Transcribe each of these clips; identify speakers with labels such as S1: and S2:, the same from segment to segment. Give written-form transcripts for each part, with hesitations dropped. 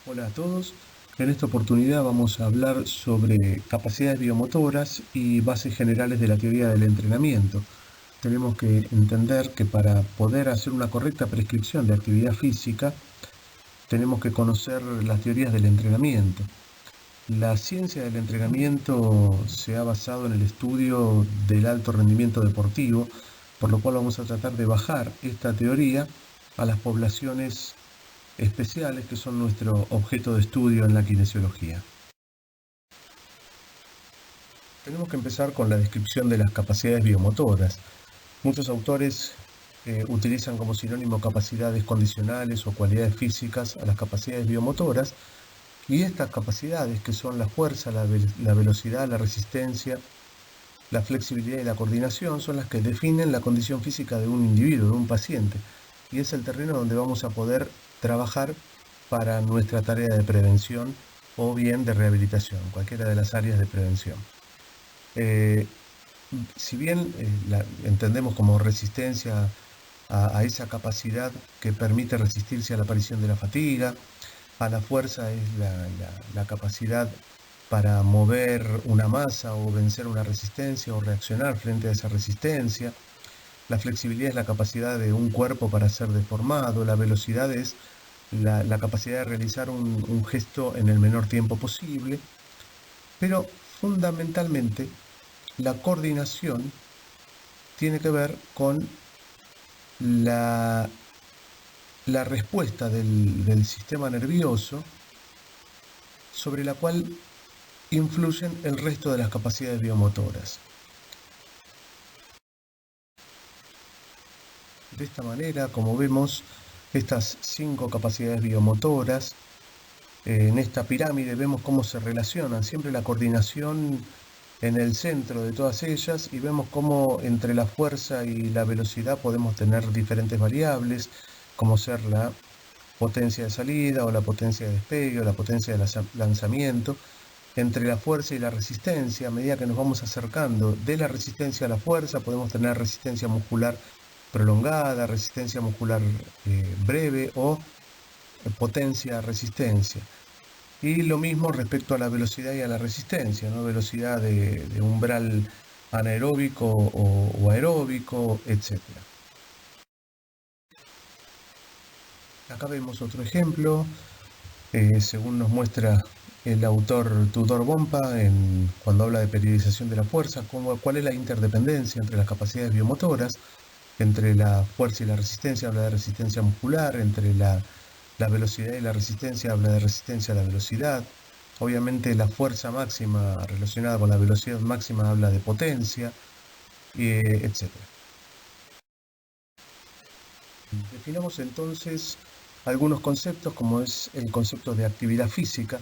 S1: Hola a todos. En esta oportunidad vamos a hablar sobre capacidades biomotoras y bases generales de la teoría del entrenamiento. Tenemos que entender que para poder hacer una correcta prescripción de actividad física, tenemos que conocer las teorías del entrenamiento. La ciencia del entrenamiento se ha basado en el estudio del alto rendimiento deportivo, por lo cual vamos a tratar de bajar esta teoría a las poblaciones especiales que son nuestro objeto de estudio en la kinesiología. Tenemos que empezar con la descripción de las capacidades biomotoras. Muchos autores utilizan como sinónimo capacidades condicionales o cualidades físicas a las capacidades biomotoras, y estas capacidades, que son la fuerza, la velocidad, la resistencia, la flexibilidad y la coordinación, son las que definen la condición física de un individuo, de un paciente, y es el terreno donde vamos a poder trabajar para nuestra tarea de prevención o bien de rehabilitación, cualquiera de las áreas de prevención. Si bien la entendemos como resistencia a esa capacidad que permite resistirse a la aparición de la fatiga, a la fuerza es la capacidad para mover una masa o vencer una resistencia o reaccionar frente a esa resistencia. La flexibilidad es la capacidad de un cuerpo para ser deformado. La velocidad es la capacidad de realizar un gesto en el menor tiempo posible. Pero fundamentalmente la coordinación tiene que ver con la respuesta del sistema nervioso, sobre la cual influyen el resto de las capacidades biomotoras. De esta manera, como vemos, estas 5 capacidades biomotoras, en esta pirámide vemos cómo se relacionan, siempre la coordinación en el centro de todas ellas, y vemos cómo entre la fuerza y la velocidad podemos tener diferentes variables, como ser la potencia de salida o la potencia de despegue o la potencia de lanzamiento. Entre la fuerza y la resistencia, a medida que nos vamos acercando de la resistencia a la fuerza, podemos tener resistencia muscular prolongada, resistencia muscular breve o potencia-resistencia. Y lo mismo respecto a la velocidad y a la resistencia, ¿no? Velocidad de umbral anaeróbico o aeróbico, etc. Acá vemos otro ejemplo, según nos muestra el autor Tudor Bompa cuando habla de periodización de la fuerza, cuál es la interdependencia entre las capacidades biomotoras, entre la fuerza y la resistencia habla de resistencia muscular, entre la velocidad y la resistencia habla de resistencia a la velocidad. Obviamente la fuerza máxima relacionada con la velocidad máxima habla de potencia, etc. Definamos entonces algunos conceptos, como es el concepto de actividad física.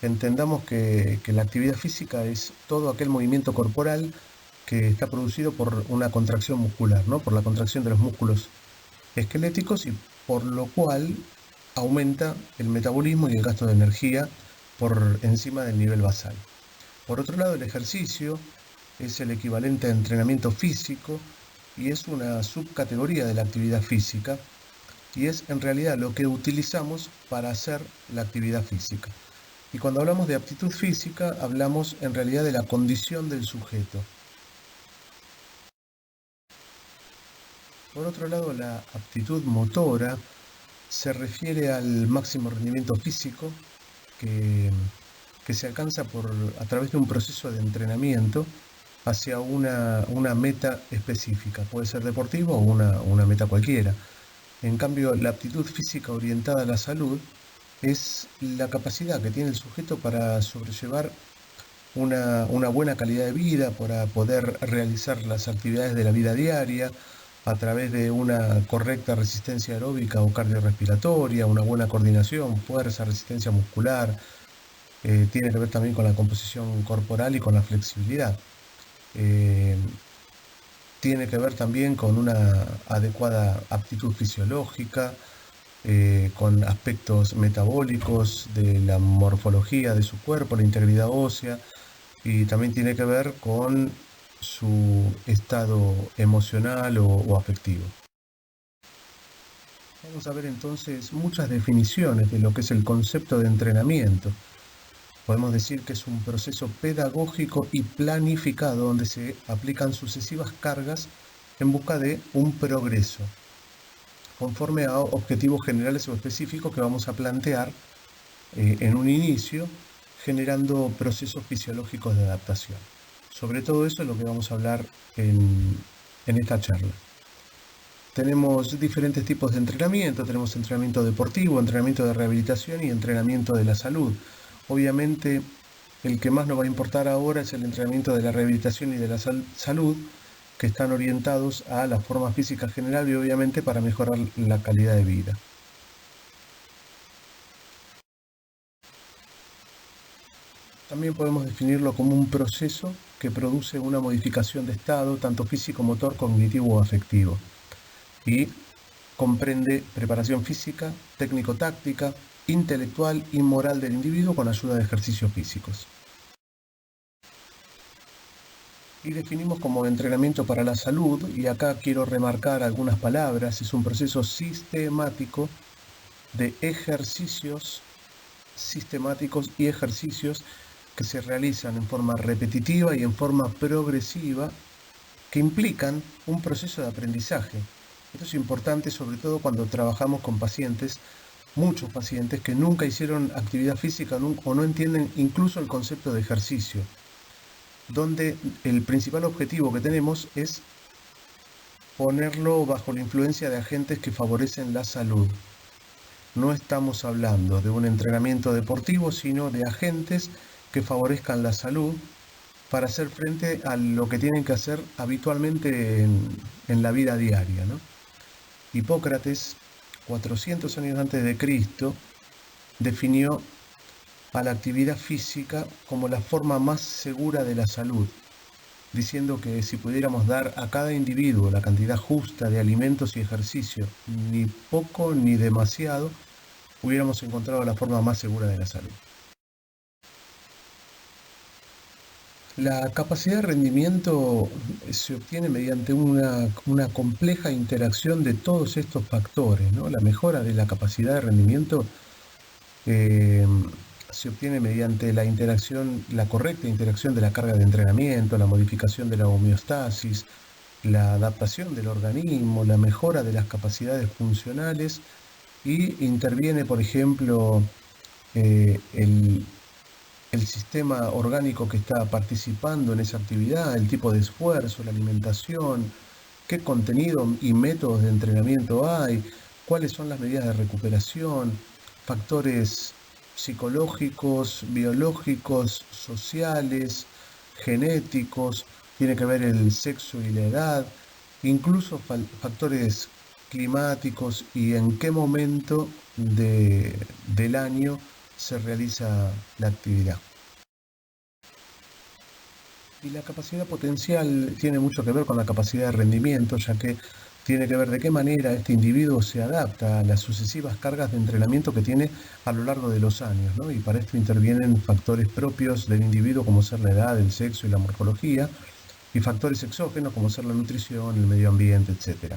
S1: Entendamos que la actividad física es todo aquel movimiento corporal que está producido por una contracción muscular, ¿no? Por la contracción de los músculos esqueléticos, y por lo cual aumenta el metabolismo y el gasto de energía por encima del nivel basal. Por otro lado, el ejercicio es el equivalente a entrenamiento físico y es una subcategoría de la actividad física, y es en realidad lo que utilizamos para hacer la actividad física. Y cuando hablamos de aptitud física, hablamos en realidad de la condición del sujeto. Por otro lado, la aptitud motora se refiere al máximo rendimiento físico que se alcanza a través de un proceso de entrenamiento hacia una meta específica. Puede ser deportivo o una meta cualquiera. En cambio, la aptitud física orientada a la salud es la capacidad que tiene el sujeto para sobrellevar una buena calidad de vida, para poder realizar las actividades de la vida diaria a través de una correcta resistencia aeróbica o cardiorrespiratoria, una buena coordinación, fuerza, resistencia muscular. Tiene que ver también con la composición corporal y con la flexibilidad. Tiene que ver también con una adecuada aptitud fisiológica, con aspectos metabólicos de la morfología de su cuerpo, la integridad ósea, y también tiene que ver con su estado emocional o afectivo. Vamos a ver entonces muchas definiciones de lo que es el concepto de entrenamiento. Podemos decir que es un proceso pedagógico y planificado donde se aplican sucesivas cargas en busca de un progreso, conforme a objetivos generales o específicos que vamos a plantear en un inicio, generando procesos fisiológicos de adaptación. Sobre todo eso es lo que vamos a hablar en esta charla. Tenemos diferentes tipos de entrenamiento, tenemos entrenamiento deportivo, entrenamiento de rehabilitación y entrenamiento de la salud. Obviamente, el que más nos va a importar ahora es el entrenamiento de la rehabilitación y de la salud, que están orientados a la forma física general y obviamente para mejorar la calidad de vida. También podemos definirlo como un proceso que produce una modificación de estado, tanto físico, motor, cognitivo o afectivo. Y comprende preparación física, técnico-táctica, intelectual y moral del individuo con ayuda de ejercicios físicos. Y definimos como entrenamiento para la salud, y acá quiero remarcar algunas palabras, es un proceso sistemático de ejercicios sistemáticos y ejercicios que se realizan en forma repetitiva y en forma progresiva que implican un proceso de aprendizaje. Esto es importante sobre todo cuando trabajamos con pacientes, muchos pacientes que nunca hicieron actividad física o no entienden incluso el concepto de ejercicio, donde el principal objetivo que tenemos es ponerlo bajo la influencia de agentes que favorecen la salud. No estamos hablando de un entrenamiento deportivo, sino de agentes que favorezcan la salud para hacer frente a lo que tienen que hacer habitualmente en la vida diaria, ¿no? Hipócrates, 400 años antes de Cristo, definió a la actividad física como la forma más segura de la salud, diciendo que si pudiéramos dar a cada individuo la cantidad justa de alimentos y ejercicio, ni poco ni demasiado, hubiéramos encontrado la forma más segura de la salud. La capacidad de rendimiento se obtiene mediante una compleja interacción de todos estos factores, ¿no? La mejora de la capacidad de rendimiento eh, se obtiene mediante la correcta interacción de la carga de entrenamiento, la modificación de la homeostasis, la adaptación del organismo, la mejora de las capacidades funcionales y interviene, por ejemplo, el sistema orgánico que está participando en esa actividad, el tipo de esfuerzo, la alimentación, qué contenido y métodos de entrenamiento hay, cuáles son las medidas de recuperación, factores psicológicos, biológicos, sociales, genéticos, tiene que ver el sexo y la edad, incluso factores climáticos y en qué momento del año se realiza la actividad. Y la capacidad potencial tiene mucho que ver con la capacidad de rendimiento, ya que tiene que ver de qué manera este individuo se adapta a las sucesivas cargas de entrenamiento que tiene a lo largo de los años, ¿no? Y para esto intervienen factores propios del individuo como ser la edad, el sexo y la morfología, y factores exógenos como ser la nutrición, el medio ambiente, etc.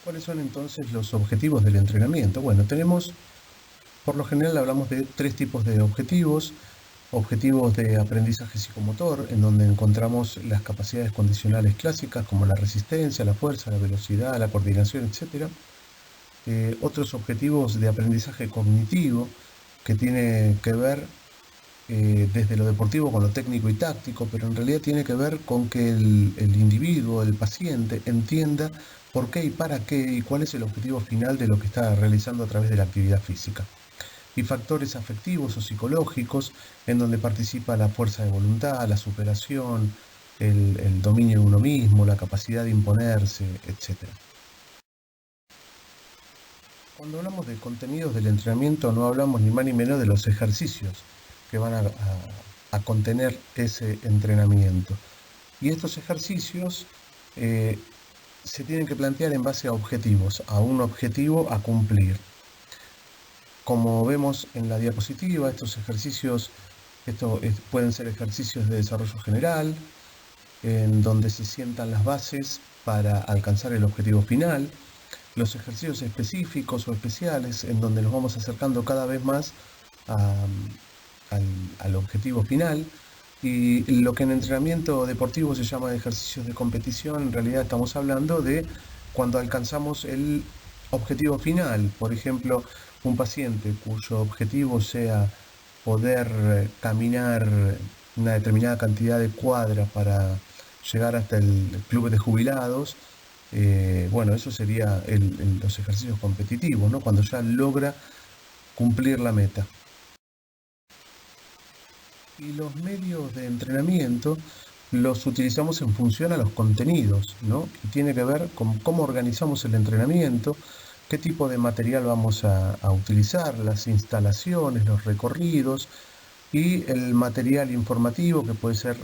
S1: ¿Cuáles son entonces los objetivos del entrenamiento? Bueno, por lo general hablamos de tres tipos de objetivos. Objetivos de aprendizaje psicomotor, en donde encontramos las capacidades condicionales clásicas como la resistencia, la fuerza, la velocidad, la coordinación, etc. Otros objetivos de aprendizaje cognitivo, que tiene que ver desde lo deportivo con lo técnico y táctico, pero en realidad tiene que ver con que el individuo, el paciente, entienda por qué y para qué y cuál es el objetivo final de lo que está realizando a través de la actividad física. Y factores afectivos o psicológicos, en donde participa la fuerza de voluntad, la superación, el dominio de uno mismo, la capacidad de imponerse, etc. Cuando hablamos de contenidos del entrenamiento, no hablamos ni más ni menos de los ejercicios que van a contener ese entrenamiento. Y estos ejercicios se tienen que plantear en base a objetivos, a un objetivo a cumplir. Como vemos en la diapositiva, estos ejercicios pueden ser ejercicios de desarrollo general, en donde se sientan las bases para alcanzar el objetivo final. los ejercicios específicos o especiales en donde nos vamos acercando cada vez más a, al objetivo final. Y lo que en entrenamiento deportivo se llama ejercicios de competición, en realidad estamos hablando de cuando alcanzamos el objetivo final. Por ejemplo, un paciente cuyo objetivo sea poder caminar una determinada cantidad de cuadras para llegar hasta el club de jubilados. Bueno, eso sería los ejercicios competitivos, ¿no? Cuando ya logra cumplir la meta. Y los medios de entrenamiento los utilizamos en función a los contenidos, ¿no? Y tiene que ver con cómo organizamos el entrenamiento, qué tipo de material vamos a utilizar, las instalaciones, los recorridos y el material informativo que puede ser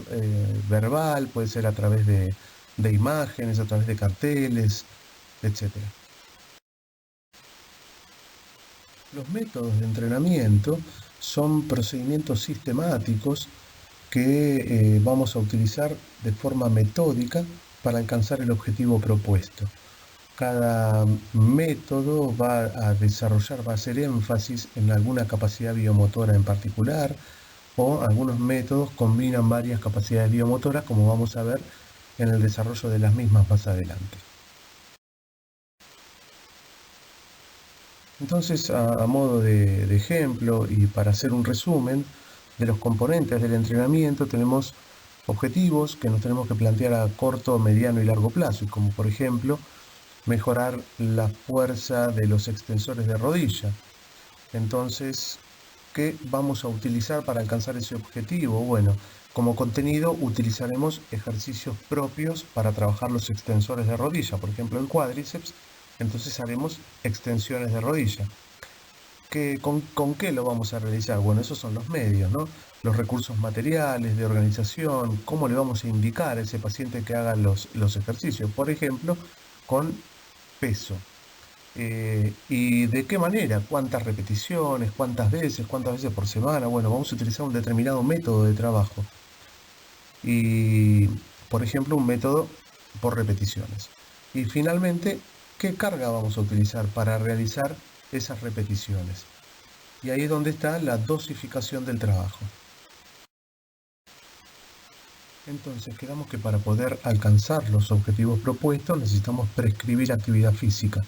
S1: verbal, puede ser a través de imágenes, a través de carteles, etc. Los métodos de entrenamiento son procedimientos sistemáticos que vamos a utilizar de forma metódica para alcanzar el objetivo propuesto. Cada método va a desarrollar, va a hacer énfasis en alguna capacidad biomotora en particular, o algunos métodos combinan varias capacidades biomotoras, como vamos a ver en el desarrollo de las mismas más adelante. Entonces, a modo de ejemplo y para hacer un resumen de los componentes del entrenamiento, tenemos objetivos que nos tenemos que plantear a corto, mediano y largo plazo, como por ejemplo mejorar la fuerza de los extensores de rodilla. Entonces, ¿qué vamos a utilizar para alcanzar ese objetivo? Bueno, como contenido utilizaremos ejercicios propios para trabajar los extensores de rodilla, por ejemplo el cuádriceps. Entonces haremos extensiones de rodilla. ¿Con qué lo vamos a realizar? Bueno, esos son los medios, ¿no? Los recursos materiales, de organización, cómo le vamos a indicar a ese paciente que haga los ejercicios. Por ejemplo, con peso. ¿Y de qué manera? ¿Cuántas repeticiones? ¿Cuántas veces? ¿Cuántas veces por semana? Bueno, vamos a utilizar un determinado método de trabajo. Y, por ejemplo, un método por repeticiones. Y finalmente, ¿qué carga vamos a utilizar para realizar esas repeticiones? Y ahí es donde está la dosificación del trabajo. Entonces, quedamos que para poder alcanzar los objetivos propuestos necesitamos prescribir actividad física.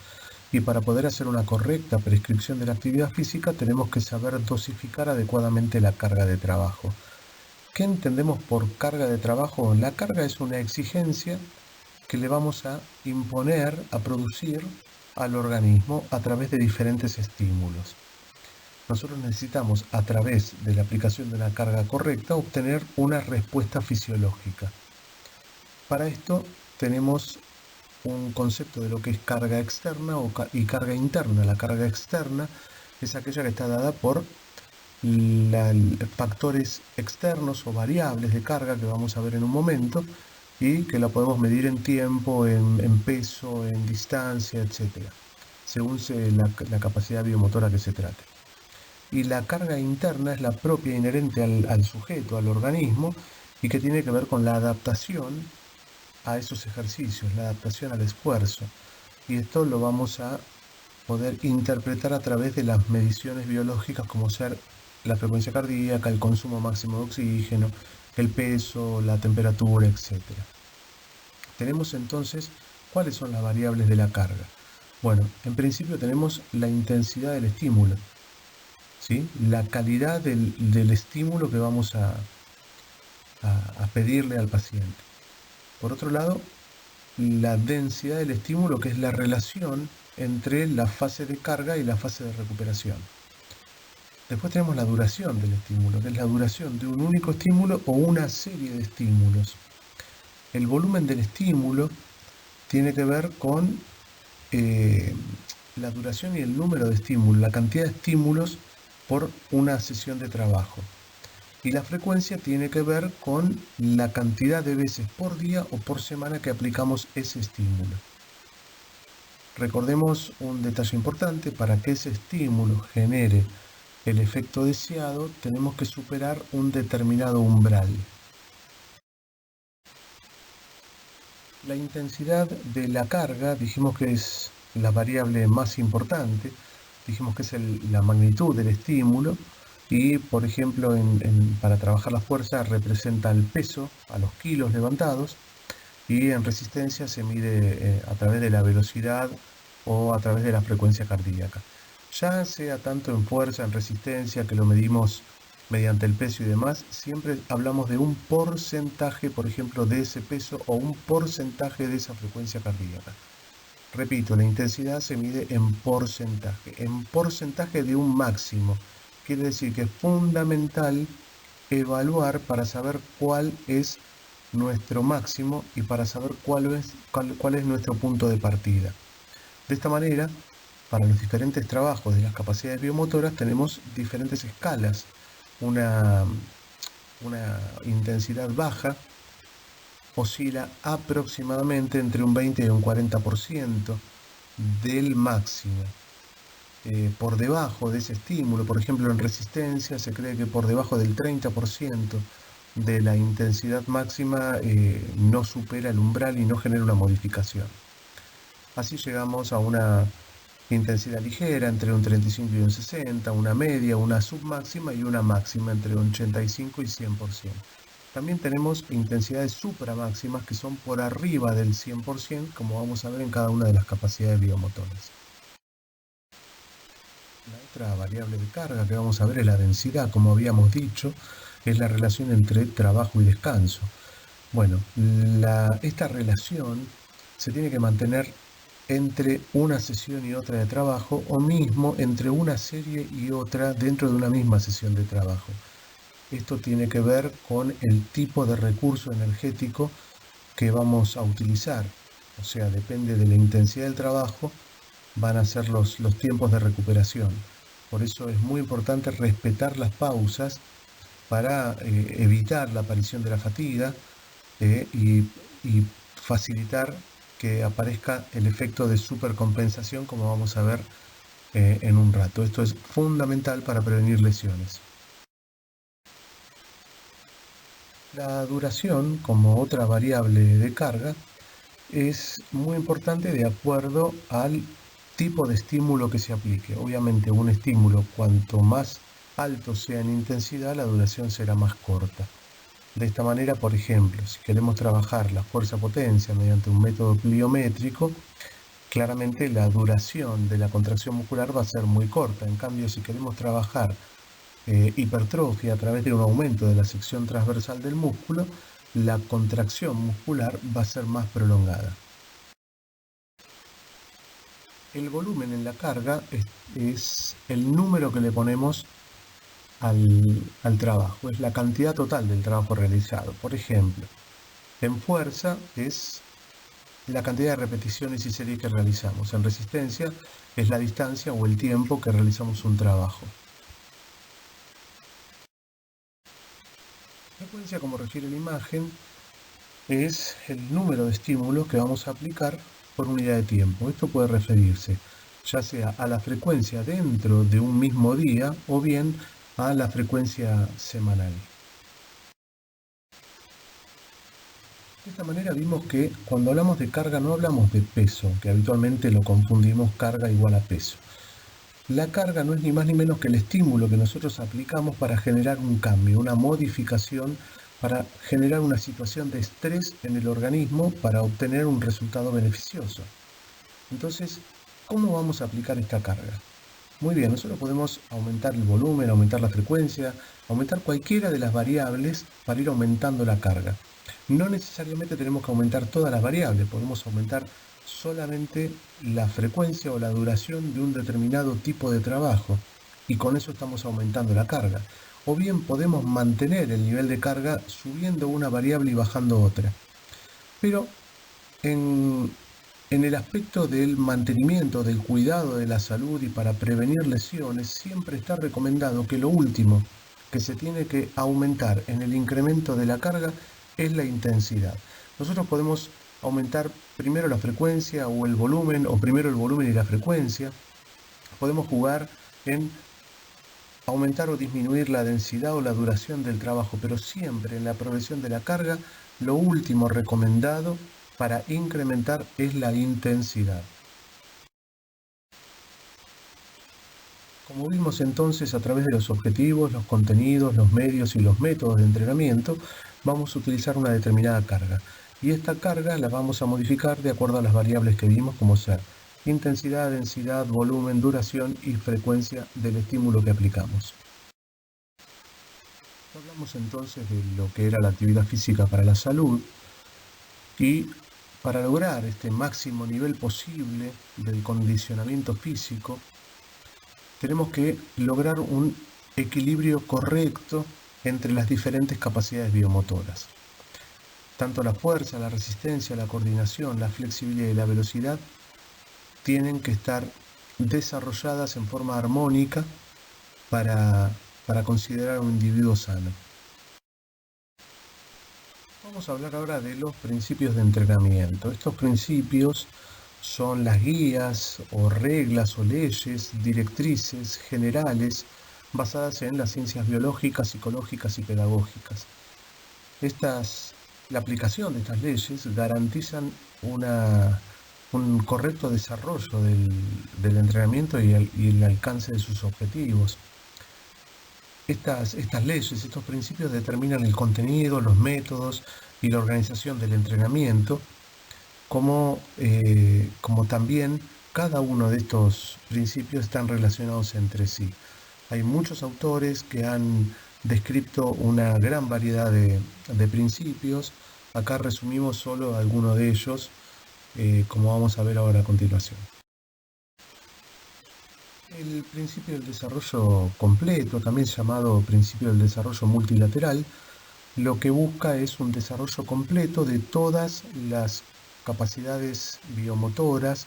S1: Y para poder hacer una correcta prescripción de la actividad física tenemos que saber dosificar adecuadamente la carga de trabajo. ¿Qué entendemos por carga de trabajo? La carga es una exigencia que le vamos a imponer, a producir al organismo a través de diferentes estímulos. Nosotros necesitamos, a través de la aplicación de una carga correcta, obtener una respuesta fisiológica. Para esto tenemos un concepto de lo que es carga externa y carga interna. La carga externa es aquella que está dada por factores externos o variables de carga que vamos a ver en un momento y que la podemos medir en tiempo, en peso, en distancia, etc., según la capacidad biomotora que se trate. Y la carga interna es la propia inherente al sujeto, al organismo, y que tiene que ver con la adaptación a esos ejercicios, la adaptación al esfuerzo. Y esto lo vamos a poder interpretar a través de las mediciones biológicas, como ser la frecuencia cardíaca, el consumo máximo de oxígeno, el peso, la temperatura, etc. Tenemos entonces, ¿cuáles son las variables de la carga? Bueno, en principio tenemos la intensidad del estímulo, ¿sí? La calidad del estímulo que vamos a pedirle al paciente. Por otro lado, la densidad del estímulo, que es la relación entre la fase de carga y la fase de recuperación. Después tenemos la duración del estímulo, que es la duración de un único estímulo o una serie de estímulos. El volumen del estímulo tiene que ver con la duración y el número de estímulos, la cantidad de estímulos por una sesión de trabajo. Y la frecuencia tiene que ver con la cantidad de veces por día o por semana que aplicamos ese estímulo. Recordemos un detalle importante: para que ese estímulo genere el efecto deseado, tenemos que superar un determinado umbral. La intensidad de la carga dijimos que es la variable más importante. Dijimos que es la magnitud del estímulo y, por ejemplo, para trabajar la fuerza representa el peso a los kilos levantados, y en resistencia se mide a través de la velocidad o a través de la frecuencia cardíaca. Ya sea tanto en fuerza, en resistencia, que lo medimos mediante el peso y demás, siempre hablamos de un porcentaje, por ejemplo, de ese peso o un porcentaje de esa frecuencia cardíaca. Repito, la intensidad se mide en porcentaje de un máximo. Quiere decir que es fundamental evaluar para saber cuál es nuestro máximo y para saber cuál es nuestro punto de partida. De esta manera, para los diferentes trabajos de las capacidades biomotoras tenemos diferentes escalas. Una intensidad baja oscila aproximadamente entre un 20 y un 40% del máximo. Por debajo de ese estímulo, por ejemplo en resistencia, se cree que por debajo del 30% de la intensidad máxima no supera el umbral y no genera una modificación. Así llegamos a una intensidad ligera entre un 35 y un 60, una media, una submáxima y una máxima entre un 85 y 100%. También tenemos intensidades supramáximas que son por arriba del 100%, como vamos a ver en cada una de las capacidades biomotoras. La otra variable de carga que vamos a ver es la densidad, como habíamos dicho, es la relación entre trabajo y descanso. Bueno, esta relación se tiene que mantener entre una sesión y otra de trabajo, o mismo entre una serie y otra dentro de una misma sesión de trabajo. Esto tiene que ver con el tipo de recurso energético que vamos a utilizar. O sea, depende de la intensidad del trabajo, van a ser los tiempos de recuperación. Por eso es muy importante respetar las pausas para evitar la aparición de la fatiga y facilitar que aparezca el efecto de supercompensación, como vamos a ver en un rato. Esto es fundamental para prevenir lesiones. La duración, como otra variable de carga, es muy importante de acuerdo al tipo de estímulo que se aplique. Obviamente un estímulo, cuanto más alto sea en intensidad, la duración será más corta. De esta manera, por ejemplo, si queremos trabajar la fuerza-potencia mediante un método pliométrico, claramente la duración de la contracción muscular va a ser muy corta. En cambio, si queremos trabajar hipertrofia a través de un aumento de la sección transversal del músculo, la contracción muscular va a ser más prolongada. El volumen en la carga es el número que le ponemos al trabajo, es la cantidad total del trabajo realizado. Por ejemplo, en fuerza es la cantidad de repeticiones y series que realizamos. En resistencia es la distancia o el tiempo que realizamos un trabajo. Frecuencia, como refiere la imagen, es el número de estímulos que vamos a aplicar por unidad de tiempo. Esto puede referirse ya sea a la frecuencia dentro de un mismo día o bien a la frecuencia semanal. De esta manera vimos que cuando hablamos de carga no hablamos de peso, que habitualmente lo confundimos carga igual a peso. La carga no es ni más ni menos que el estímulo que nosotros aplicamos para generar un cambio, una modificación, para generar una situación de estrés en el organismo para obtener un resultado beneficioso. Entonces, ¿cómo vamos a aplicar esta carga? Muy bien, nosotros podemos aumentar el volumen, aumentar la frecuencia, aumentar cualquiera de las variables para ir aumentando la carga. No necesariamente tenemos que aumentar todas las variables, podemos aumentar solamente la frecuencia o la duración de un determinado tipo de trabajo y con eso estamos aumentando la carga. O bien podemos mantener el nivel de carga subiendo una variable y bajando otra. Pero en el aspecto del mantenimiento, del cuidado de la salud y para prevenir lesiones, siempre está recomendado que lo último que se tiene que aumentar en el incremento de la carga es la intensidad. Nosotros podemos aumentar primero la frecuencia o el volumen, o primero el volumen y la frecuencia. Podemos jugar en aumentar o disminuir la densidad o la duración del trabajo, pero siempre en la progresión de la carga, lo último recomendado para incrementar es la intensidad. Como vimos entonces, a través de los objetivos, los contenidos, los medios y los métodos de entrenamiento, vamos a utilizar una determinada carga. Y esta carga la vamos a modificar de acuerdo a las variables que vimos, como ser intensidad, densidad, volumen, duración y frecuencia del estímulo que aplicamos. Hablamos entonces de lo que era la actividad física para la salud, y para lograr este máximo nivel posible del condicionamiento físico, tenemos que lograr un equilibrio correcto entre las diferentes capacidades biomotoras. Tanto la fuerza, la resistencia, la coordinación, la flexibilidad y la velocidad tienen que estar desarrolladas en forma armónica para considerar un individuo sano. Vamos a hablar ahora de los principios de entrenamiento. Estos principios son las guías o reglas o leyes, directrices generales basadas en las ciencias biológicas, psicológicas y pedagógicas. La aplicación de estas leyes garantizan un correcto desarrollo del entrenamiento y el alcance de sus objetivos. Estas leyes, estos principios determinan el contenido, los métodos y la organización del entrenamiento, como también cada uno de estos principios están relacionados entre sí. Hay muchos autores que han descrito una gran variedad de principios. Acá resumimos solo algunos de ellos, como vamos a ver ahora a continuación. El principio del desarrollo completo, también llamado principio del desarrollo multilateral, lo que busca es un desarrollo completo de todas las capacidades biomotoras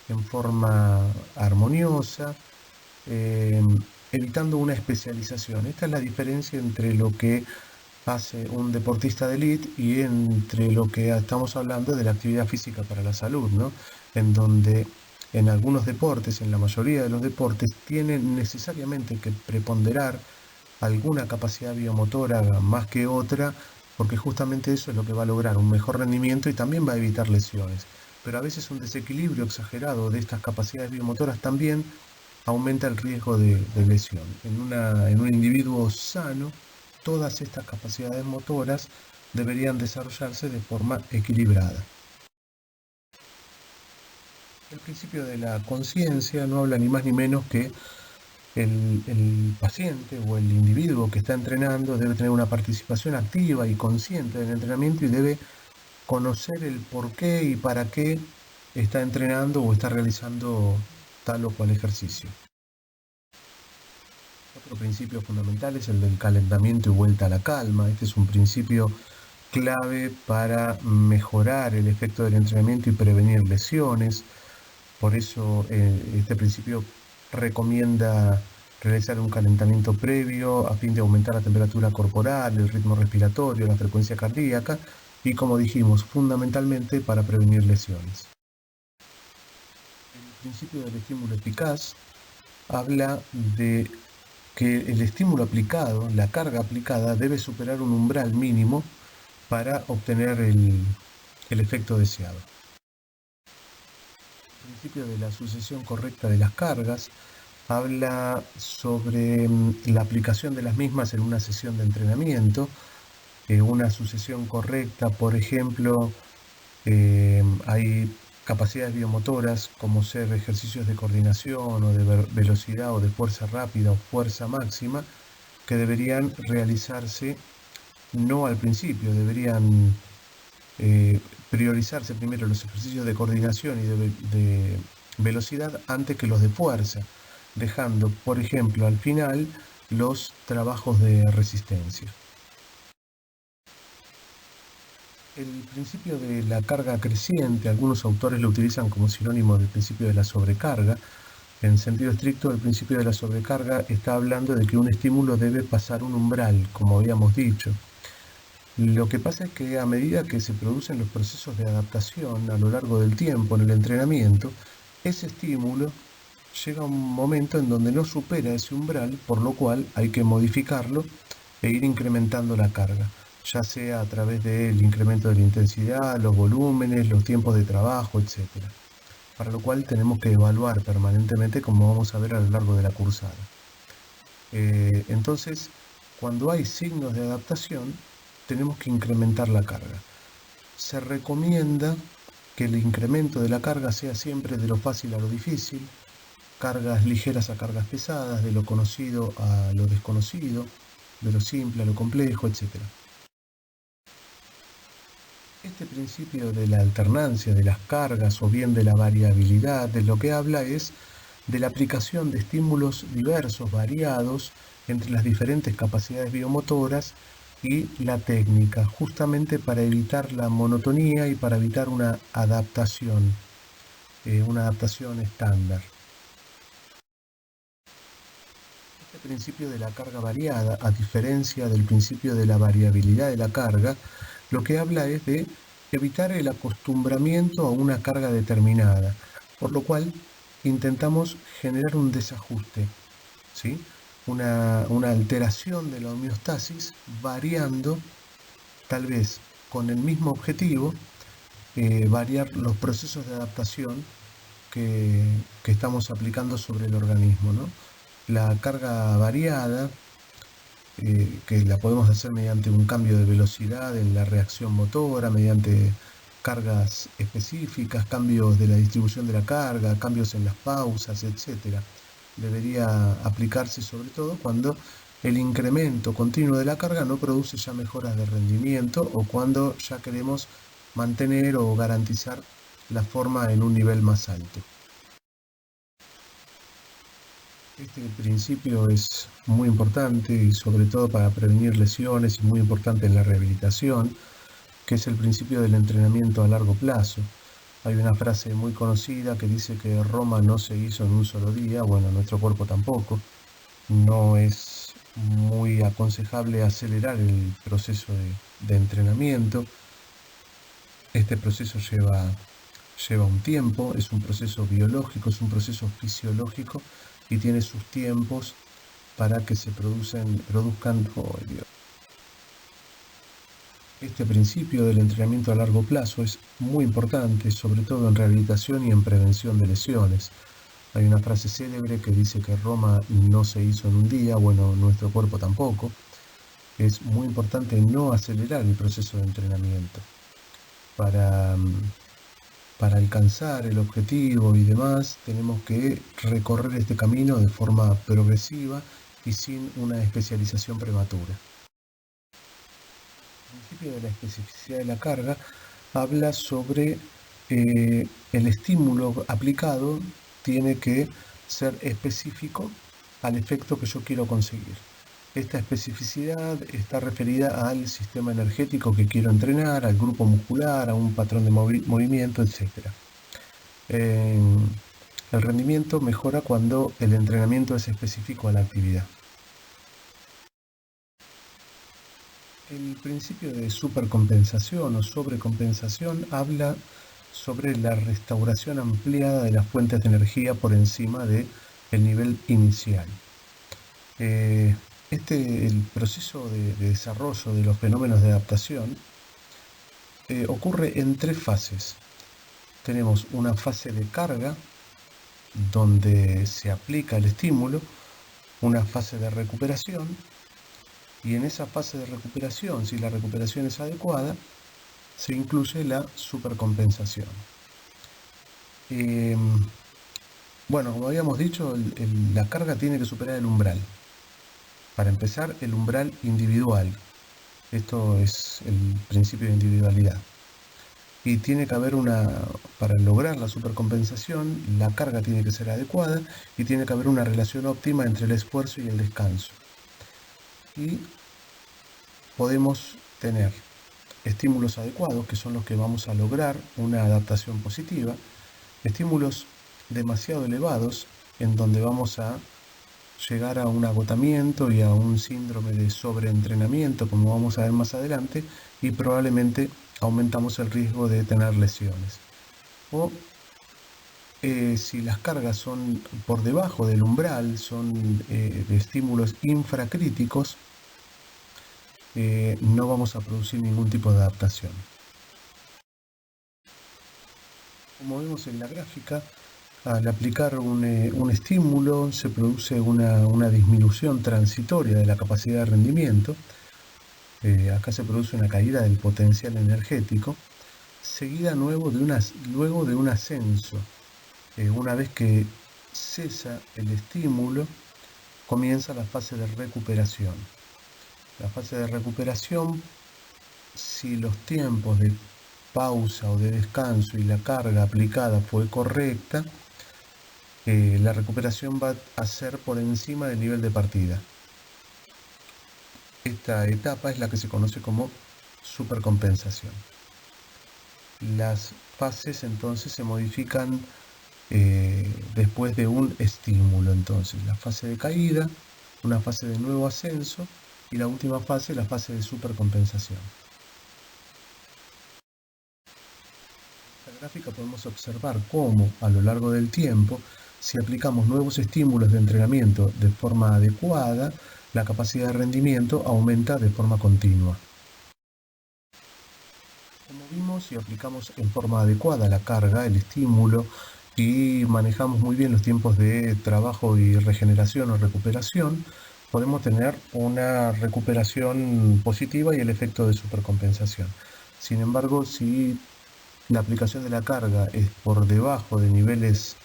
S1: en forma armoniosa, evitando una especialización. Esta es la diferencia entre lo que hace un deportista de élite y entre lo que estamos hablando de la actividad física para la salud, ¿no? En donde en algunos deportes, en la mayoría de los deportes, tienen necesariamente que preponderar alguna capacidad biomotora más que otra, porque justamente eso es lo que va a lograr un mejor rendimiento y también va a evitar lesiones. Pero a veces un desequilibrio exagerado de estas capacidades biomotoras también aumenta el riesgo de lesión. En un individuo sano, todas estas capacidades motoras deberían desarrollarse de forma equilibrada. El principio de la conciencia no habla ni más ni menos que el paciente o el individuo que está entrenando debe tener una participación activa y consciente del entrenamiento y debe conocer el por qué y para qué está entrenando o está realizando tal o cual ejercicio. Otro principio fundamental es el del calentamiento y vuelta a la calma. Este es un principio clave para mejorar el efecto del entrenamiento y prevenir lesiones. Por eso este principio recomienda realizar un calentamiento previo a fin de aumentar la temperatura corporal, el ritmo respiratorio, la frecuencia cardíaca y, como dijimos, fundamentalmente para prevenir lesiones. El principio del estímulo eficaz habla de que el estímulo aplicado, la carga aplicada, debe superar un umbral mínimo para obtener el efecto deseado. El principio de la sucesión correcta de las cargas habla sobre la aplicación de las mismas en una sesión de entrenamiento. Una sucesión correcta, por ejemplo, hay capacidades biomotoras como ser ejercicios de coordinación o de velocidad o de fuerza rápida o fuerza máxima que deberían realizarse no al principio, deberían priorizarse primero los ejercicios de coordinación y de velocidad antes que los de fuerza, dejando, por ejemplo, al final los trabajos de resistencia. El principio de la carga creciente, algunos autores lo utilizan como sinónimo del principio de la sobrecarga. En sentido estricto, el principio de la sobrecarga está hablando de que un estímulo debe pasar un umbral, como habíamos dicho. Lo que pasa es que a medida que se producen los procesos de adaptación a lo largo del tiempo en el entrenamiento, ese estímulo llega a un momento en donde no supera ese umbral, por lo cual hay que modificarlo e ir incrementando la carga, ya sea a través del incremento de la intensidad, los volúmenes, los tiempos de trabajo, etc. para lo cual tenemos que evaluar permanentemente, como vamos a ver a lo largo de la cursada. Entonces, cuando hay signos de adaptación, tenemos que incrementar la carga. Se recomienda que el incremento de la carga sea siempre de lo fácil a lo difícil, cargas ligeras a cargas pesadas, de lo conocido a lo desconocido, de lo simple a lo complejo, etc. Este principio de la alternancia de las cargas o bien de la variabilidad, de lo que habla es de la aplicación de estímulos diversos, variados, entre las diferentes capacidades biomotoras y la técnica, justamente para evitar la monotonía y para evitar una adaptación estándar. Este principio de la carga variada, a diferencia del principio de la variabilidad de la carga, lo que habla es de evitar el acostumbramiento a una carga determinada, por lo cual intentamos generar un desajuste, ¿sí? Una alteración de la homeostasis variando, tal vez con el mismo objetivo, variar los procesos de adaptación que estamos aplicando sobre el organismo, ¿no? La carga variada, que la podemos hacer mediante un cambio de velocidad en la reacción motora, mediante cargas específicas, cambios de la distribución de la carga, cambios en las pausas, etc. Debería aplicarse sobre todo cuando el incremento continuo de la carga no produce ya mejoras de rendimiento o cuando ya queremos mantener o garantizar la forma en un nivel más alto. Este principio es muy importante y sobre todo para prevenir lesiones y muy importante en la rehabilitación, que es el principio del entrenamiento a largo plazo. Hay una frase muy conocida que dice que Roma no se hizo en un solo día, bueno, nuestro cuerpo tampoco. No es muy aconsejable acelerar el proceso de entrenamiento. Este proceso lleva un tiempo, es un proceso biológico, es un proceso fisiológico y tiene sus tiempos para que se produzcan. Este principio del entrenamiento a largo plazo es muy importante, sobre todo en rehabilitación y en prevención de lesiones. Hay una frase célebre que dice que Roma no se hizo en un día, bueno, nuestro cuerpo tampoco. Es muy importante no acelerar el proceso de entrenamiento para alcanzar el objetivo y demás. Tenemos que recorrer este camino de forma progresiva y sin una especialización prematura. El principio de la especificidad de la carga habla sobre el estímulo aplicado tiene que ser específico al efecto que yo quiero conseguir. Esta especificidad está referida al sistema energético que quiero entrenar, al grupo muscular, a un patrón de movimiento, etc. El rendimiento mejora cuando el entrenamiento es específico a la actividad. El principio de supercompensación o sobrecompensación habla sobre la restauración ampliada de las fuentes de energía por encima del nivel inicial. El proceso de desarrollo de los fenómenos de adaptación ocurre en 3 fases. Tenemos una fase de carga, donde se aplica el estímulo, una fase de recuperación, y en esa fase de recuperación, si la recuperación es adecuada, se incluye la supercompensación. Bueno, como habíamos dicho, la carga tiene que superar el umbral. Para empezar, el umbral individual. Esto es el principio de individualidad. Y tiene que haber para lograr la supercompensación, la carga tiene que ser adecuada y tiene que haber una relación óptima entre el esfuerzo y el descanso. Y podemos tener estímulos adecuados, que son los que vamos a lograr una adaptación positiva, estímulos demasiado elevados, en donde vamos a llegar a un agotamiento y a un síndrome de sobreentrenamiento, como vamos a ver más adelante, y probablemente aumentamos el riesgo de tener lesiones. O si las cargas son por debajo del umbral, son de estímulos infracríticos, no vamos a producir ningún tipo de adaptación. Como vemos en la gráfica, al aplicar un estímulo se produce una disminución transitoria de la capacidad de rendimiento. Acá se produce una caída del potencial energético, seguida luego de un ascenso. Una vez que cesa el estímulo, comienza la fase de recuperación. La fase de recuperación, si los tiempos de pausa o de descanso y la carga aplicada fue correcta, la recuperación va a ser por encima del nivel de partida. Esta etapa es la que se conoce como supercompensación. Las fases entonces se modifican después de un estímulo. Entonces, la fase de caída, una fase de nuevo ascenso y la última fase, la fase de supercompensación. En esta gráfica podemos observar cómo a lo largo del tiempo, si aplicamos nuevos estímulos de entrenamiento de forma adecuada, la capacidad de rendimiento aumenta de forma continua. Como vimos, si aplicamos en forma adecuada la carga, el estímulo, y manejamos muy bien los tiempos de trabajo y regeneración o recuperación, podemos tener una recuperación positiva y el efecto de supercompensación. Sin embargo, si la aplicación de la carga es por debajo de niveles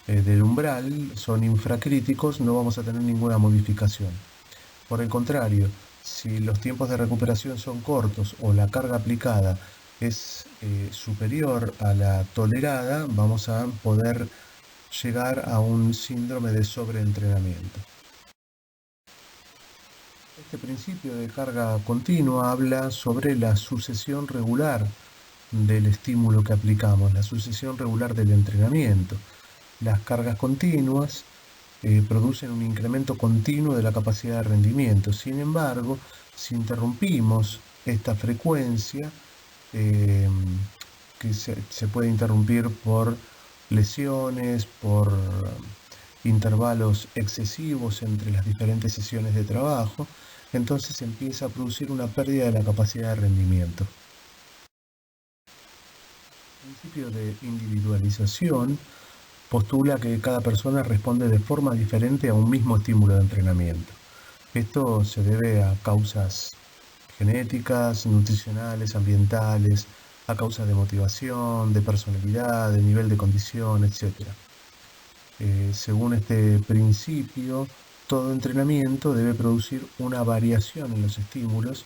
S1: del umbral, son infracríticos, no vamos a tener ninguna modificación. Por el contrario, si los tiempos de recuperación son cortos o la carga aplicada es superior a la tolerada, vamos a poder llegar a un síndrome de sobreentrenamiento. Este principio de carga continua habla sobre la sucesión regular del estímulo que aplicamos, la sucesión regular del entrenamiento. Las cargas continuas producen un incremento continuo de la capacidad de rendimiento. Sin embargo, si interrumpimos esta frecuencia, que se puede interrumpir por lesiones, por intervalos excesivos entre las diferentes sesiones de trabajo, entonces empieza a producir una pérdida de la capacidad de rendimiento. El principio de individualización postula que cada persona responde de forma diferente a un mismo estímulo de entrenamiento. Esto se debe a causas genéticas, nutricionales, ambientales, a causas de motivación, de personalidad, de nivel de condición, etc. Según este principio, todo entrenamiento debe producir una variación en los estímulos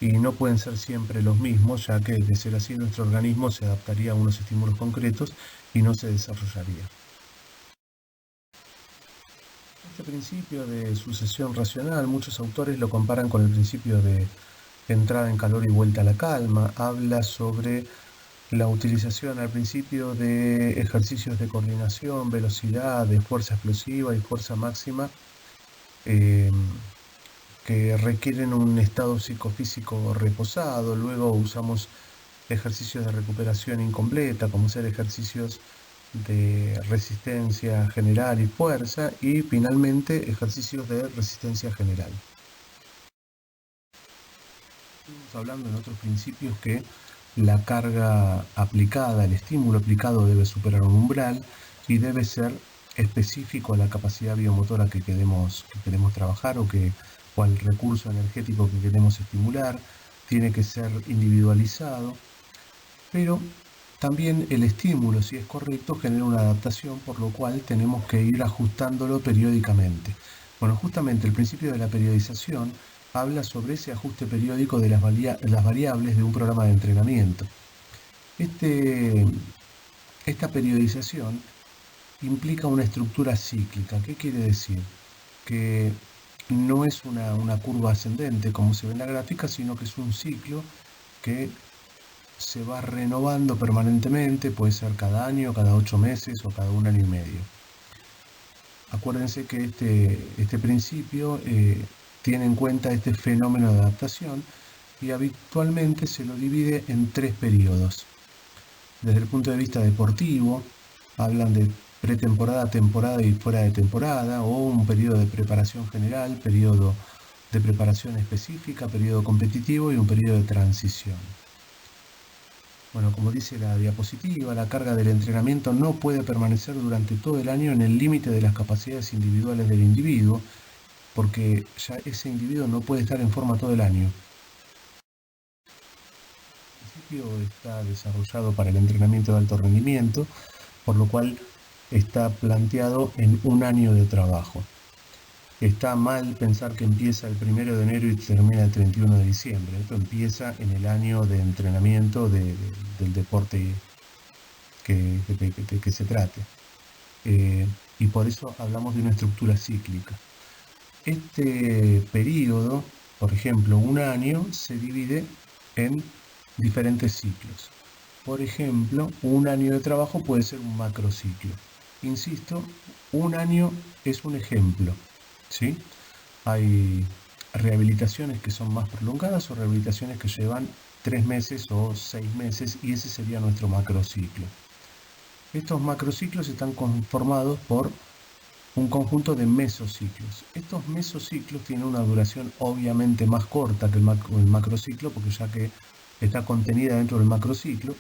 S1: y no pueden ser siempre los mismos, ya que de ser así nuestro organismo se adaptaría a unos estímulos concretos y no se desarrollaría. Este principio de sucesión racional, muchos autores lo comparan con el principio de entrada en calor y vuelta a la calma. Habla sobre la utilización al principio de ejercicios de coordinación, velocidad, de fuerza explosiva y fuerza máxima, que requieren un estado psicofísico reposado. Luego usamos ejercicios de recuperación incompleta, como ser ejercicios de resistencia general y fuerza, y finalmente ejercicios de resistencia general. Estamos hablando en otros principios que la carga aplicada, el estímulo aplicado debe superar un umbral y debe ser específico a la capacidad biomotora que queremos trabajar o al recurso energético que queremos estimular. Tiene que ser individualizado, pero también el estímulo, si es correcto, genera una adaptación, por lo cual tenemos que ir ajustándolo periódicamente. Bueno, justamente el principio de la periodización habla sobre ese ajuste periódico de las variables de un programa de entrenamiento. Esta periodización implica una estructura cíclica. ¿Qué quiere decir? Que no es una curva ascendente como se ve en la gráfica, sino que es un ciclo que se va renovando permanentemente, puede ser cada año, cada 8 meses o cada un año y medio. Acuérdense que este principio tiene en cuenta este fenómeno de adaptación y habitualmente se lo divide en 3 periodos. Desde el punto de vista deportivo, hablan de pretemporada, temporada y fuera de temporada, o un periodo de preparación general, periodo de preparación específica, periodo competitivo y un periodo de transición. Bueno, como dice la diapositiva, la carga del entrenamiento no puede permanecer durante todo el año en el límite de las capacidades individuales del individuo, porque ya ese individuo no puede estar en forma todo el año. El principio está desarrollado para el entrenamiento de alto rendimiento, por lo cual está planteado en un año de trabajo. Está mal pensar que empieza el 1 de enero y termina el 31 de diciembre. Esto empieza en el año de entrenamiento del deporte que se trate. Y por eso hablamos de una estructura cíclica. Este periodo, por ejemplo, un año, se divide en diferentes ciclos. Por ejemplo, un año de trabajo puede ser un macrociclo. Insisto, un año es un ejemplo, ¿sí? Hay rehabilitaciones que son más prolongadas o rehabilitaciones que llevan 3 meses o 6 meses, y ese sería nuestro macrociclo. Estos macrociclos están conformados por un conjunto de mesociclos. Estos mesociclos tienen una duración obviamente más corta que el macrociclo, porque ya que está contenida dentro del macrociclo.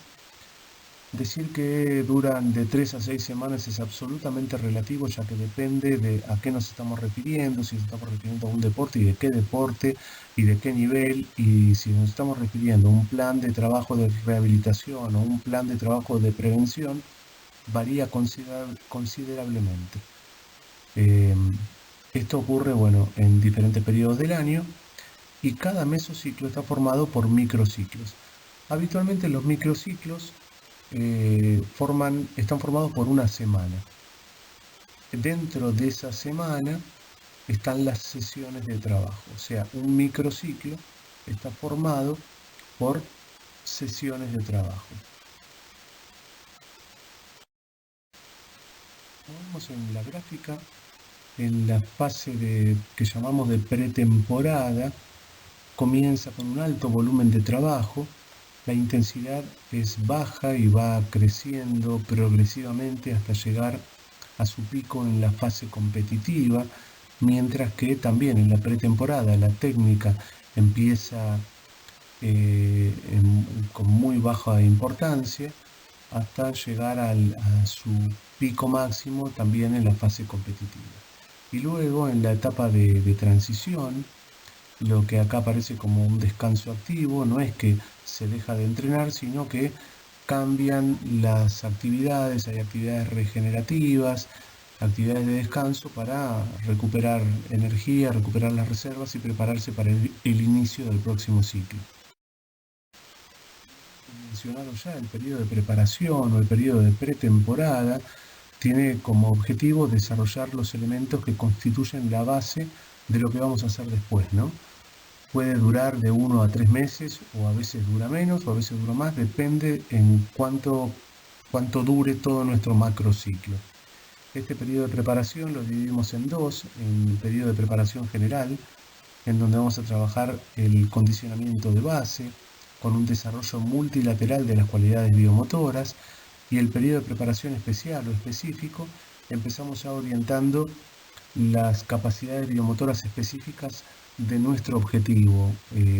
S1: Decir que duran de 3 a 6 semanas es absolutamente relativo, ya que depende de a qué nos estamos refiriendo, si nos estamos refiriendo a un deporte y de qué deporte y de qué nivel, y si nos estamos refiriendo a un plan de trabajo de rehabilitación o un plan de trabajo de prevención, varía considerablemente. Esto ocurre, bueno, en diferentes periodos del año, y cada mesociclo está formado por microciclos. Habitualmente los microciclos están formados por una semana. Dentro de esa semana están las sesiones de trabajo, o sea, un microciclo está formado por sesiones de trabajo. Como vemos en la gráfica, en la fase que llamamos de pretemporada, comienza con un alto volumen de trabajo. La intensidad es baja y va creciendo progresivamente hasta llegar a su pico en la fase competitiva, mientras que también en la pretemporada la técnica empieza con muy baja importancia hasta llegar a su pico máximo también en la fase competitiva. Y luego en la etapa de transición, lo que acá aparece como un descanso activo no es que se deja de entrenar, sino que cambian las actividades, hay actividades regenerativas, actividades de descanso para recuperar energía, recuperar las reservas y prepararse para el inicio del próximo ciclo. Mencionado ya, el periodo de preparación o el periodo de pretemporada tiene como objetivo desarrollar los elementos que constituyen la base de lo que vamos a hacer después, ¿no? Puede durar de 1 a 3 meses, o a veces dura menos, o a veces dura más, depende en cuánto dure todo nuestro macrociclo. Este periodo de preparación lo dividimos en dos: en el periodo de preparación general, en donde vamos a trabajar el condicionamiento de base, con un desarrollo multilateral de las cualidades biomotoras, y el periodo de preparación especial o específico, empezamos ya orientando las capacidades biomotoras específicas de nuestro objetivo,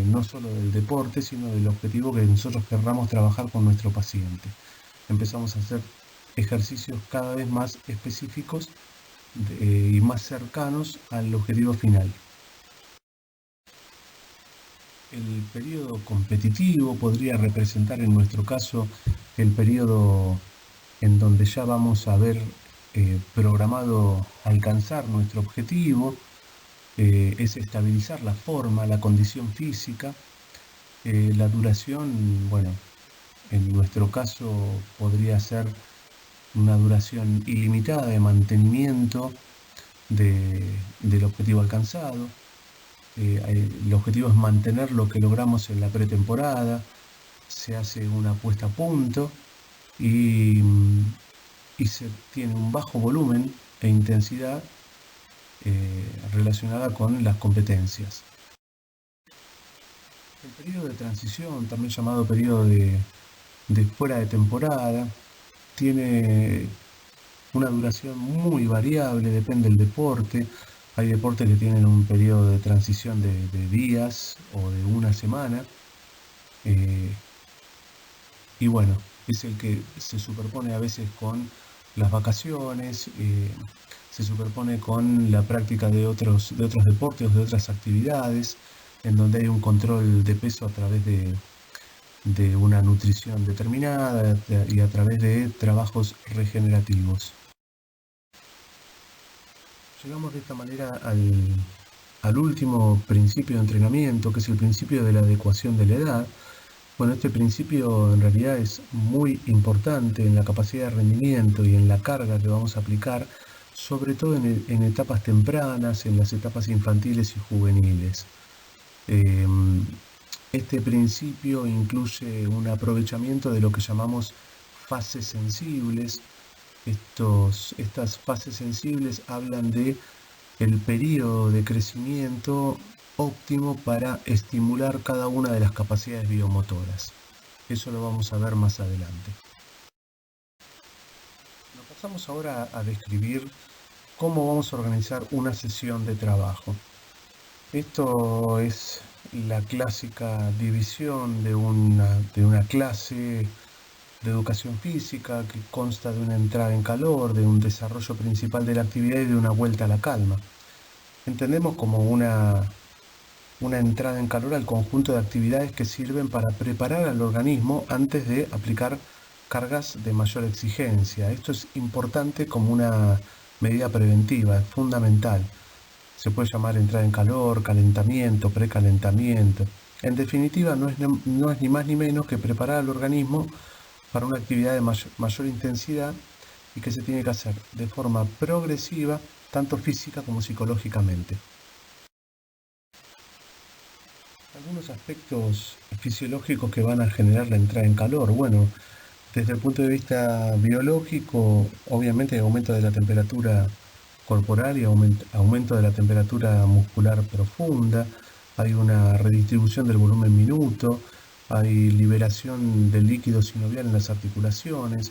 S1: no solo del deporte, sino del objetivo que nosotros querramos trabajar con nuestro paciente. Empezamos a hacer ejercicios cada vez más específicos y más cercanos al objetivo final. El periodo competitivo podría representar en nuestro caso el periodo en donde ya vamos a haber programado alcanzar nuestro objetivo, es estabilizar la forma, la condición física. La duración, bueno, en nuestro caso podría ser una duración ilimitada de mantenimiento del objetivo alcanzado. El objetivo es mantener lo que logramos en la pretemporada, se hace una puesta a punto y se tiene un bajo volumen e intensidad relacionada con las competencias. El periodo de transición, también llamado periodo de fuera de temporada, tiene una duración muy variable, depende del deporte. Hay deportes que tienen un periodo de transición de días o de una semana. y bueno, es el que se superpone a veces con las vacaciones, se superpone con la práctica de otros deportes, de otras actividades, en donde hay un control de peso a través de una nutrición determinada y a través de trabajos regenerativos. Llegamos de esta manera al último principio de entrenamiento, que es el principio de la adecuación de la edad. Bueno, este principio en realidad es muy importante en la capacidad de rendimiento y en la carga que vamos a aplicar, sobre todo en etapas tempranas, en las etapas infantiles y juveniles. Este principio incluye un aprovechamiento de lo que llamamos fases sensibles. Estas fases sensibles hablan de el periodo de crecimiento óptimo para estimular cada una de las capacidades biomotoras. Eso lo vamos a ver más adelante. Nos pasamos ahora a describir cómo vamos a organizar una sesión de trabajo. Esto es la clásica división de una clase de educación física que consta de una entrada en calor, de un desarrollo principal de la actividad y de una vuelta a la calma. Entendemos como una entrada en calor al conjunto de actividades que sirven para preparar al organismo antes de aplicar cargas de mayor exigencia. Esto es importante como una medida preventiva, es fundamental. Se puede llamar entrada en calor, calentamiento, precalentamiento. En definitiva, no es ni más ni menos que preparar al organismo para una actividad de mayor intensidad y que se tiene que hacer de forma progresiva, tanto física como psicológicamente. Algunos aspectos fisiológicos que van a generar la entrada en calor. Bueno, desde el punto de vista biológico, obviamente hay aumento de la temperatura corporal y aumento de la temperatura muscular profunda, hay una redistribución del volumen minuto, hay liberación del líquido sinovial en las articulaciones,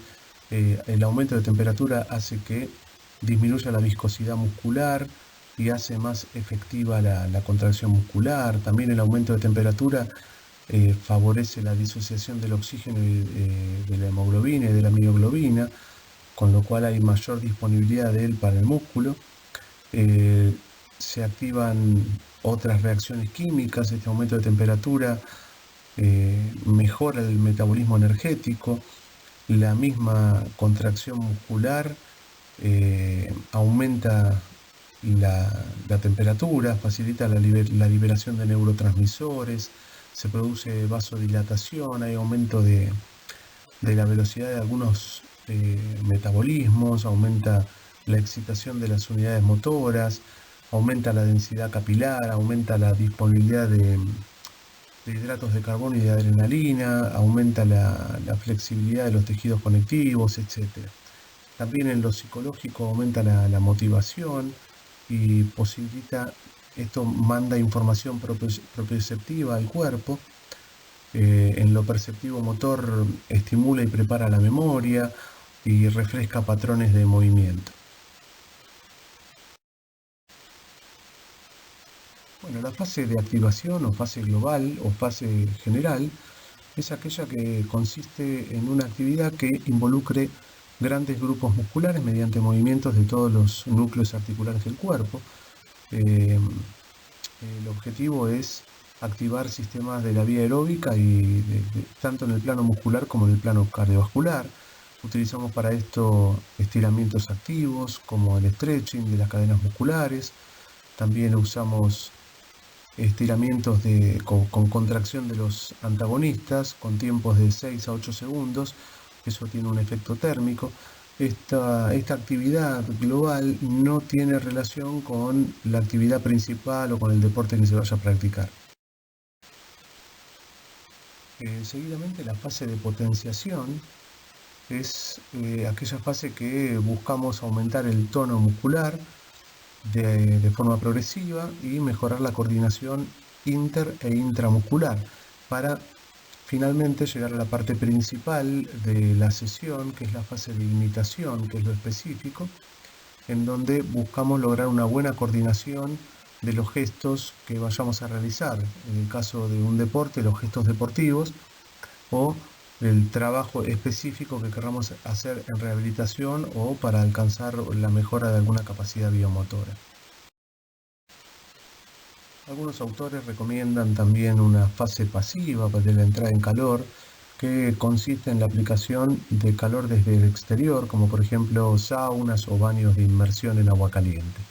S1: el aumento de temperatura hace que disminuya la viscosidad muscular y hace más efectiva la contracción muscular. También el aumento de temperatura favorece la disociación del oxígeno de la hemoglobina y de la mioglobina, con lo cual hay mayor disponibilidad de él para el músculo. Se activan otras reacciones químicas, este aumento de temperatura mejora el metabolismo energético, la misma contracción muscular aumenta la temperatura, facilita la liberación de neurotransmisores, se produce vasodilatación, hay aumento de la velocidad de algunos metabolismos, aumenta la excitación de las unidades motoras, aumenta la densidad capilar, aumenta la disponibilidad de hidratos de carbono y de adrenalina, aumenta la flexibilidad de los tejidos conectivos, etc. También en lo psicológico aumenta la motivación y posibilita, esto manda información propioceptiva al cuerpo. En lo perceptivo motor estimula y prepara la memoria y refresca patrones de movimiento. Bueno, la fase de activación o fase global o fase general es aquella que consiste en una actividad que involucre grandes grupos musculares mediante movimientos de todos los núcleos articulares del cuerpo. El objetivo es activar sistemas de la vía aeróbica y tanto en el plano muscular como en el plano cardiovascular. Utilizamos para esto estiramientos activos como el stretching de las cadenas musculares. También usamos estiramientos con contracción de los antagonistas con tiempos de 6 a 8 segundos. Eso tiene un efecto térmico. Esta actividad global no tiene relación con la actividad principal o con el deporte que se vaya a practicar. Seguidamente, la fase de potenciación es aquella fase que buscamos aumentar el tono muscular de forma progresiva y mejorar la coordinación inter e intramuscular para finalmente llegar a la parte principal de la sesión, que es la fase de imitación, que es lo específico, en donde buscamos lograr una buena coordinación de los gestos que vayamos a realizar. En el caso de un deporte, los gestos deportivos, o el trabajo específico que queramos hacer en rehabilitación o para alcanzar la mejora de alguna capacidad biomotora. Algunos autores recomiendan también una fase pasiva de la entrada en calor, que consiste en la aplicación de calor desde el exterior, como por ejemplo saunas o baños de inmersión en agua caliente.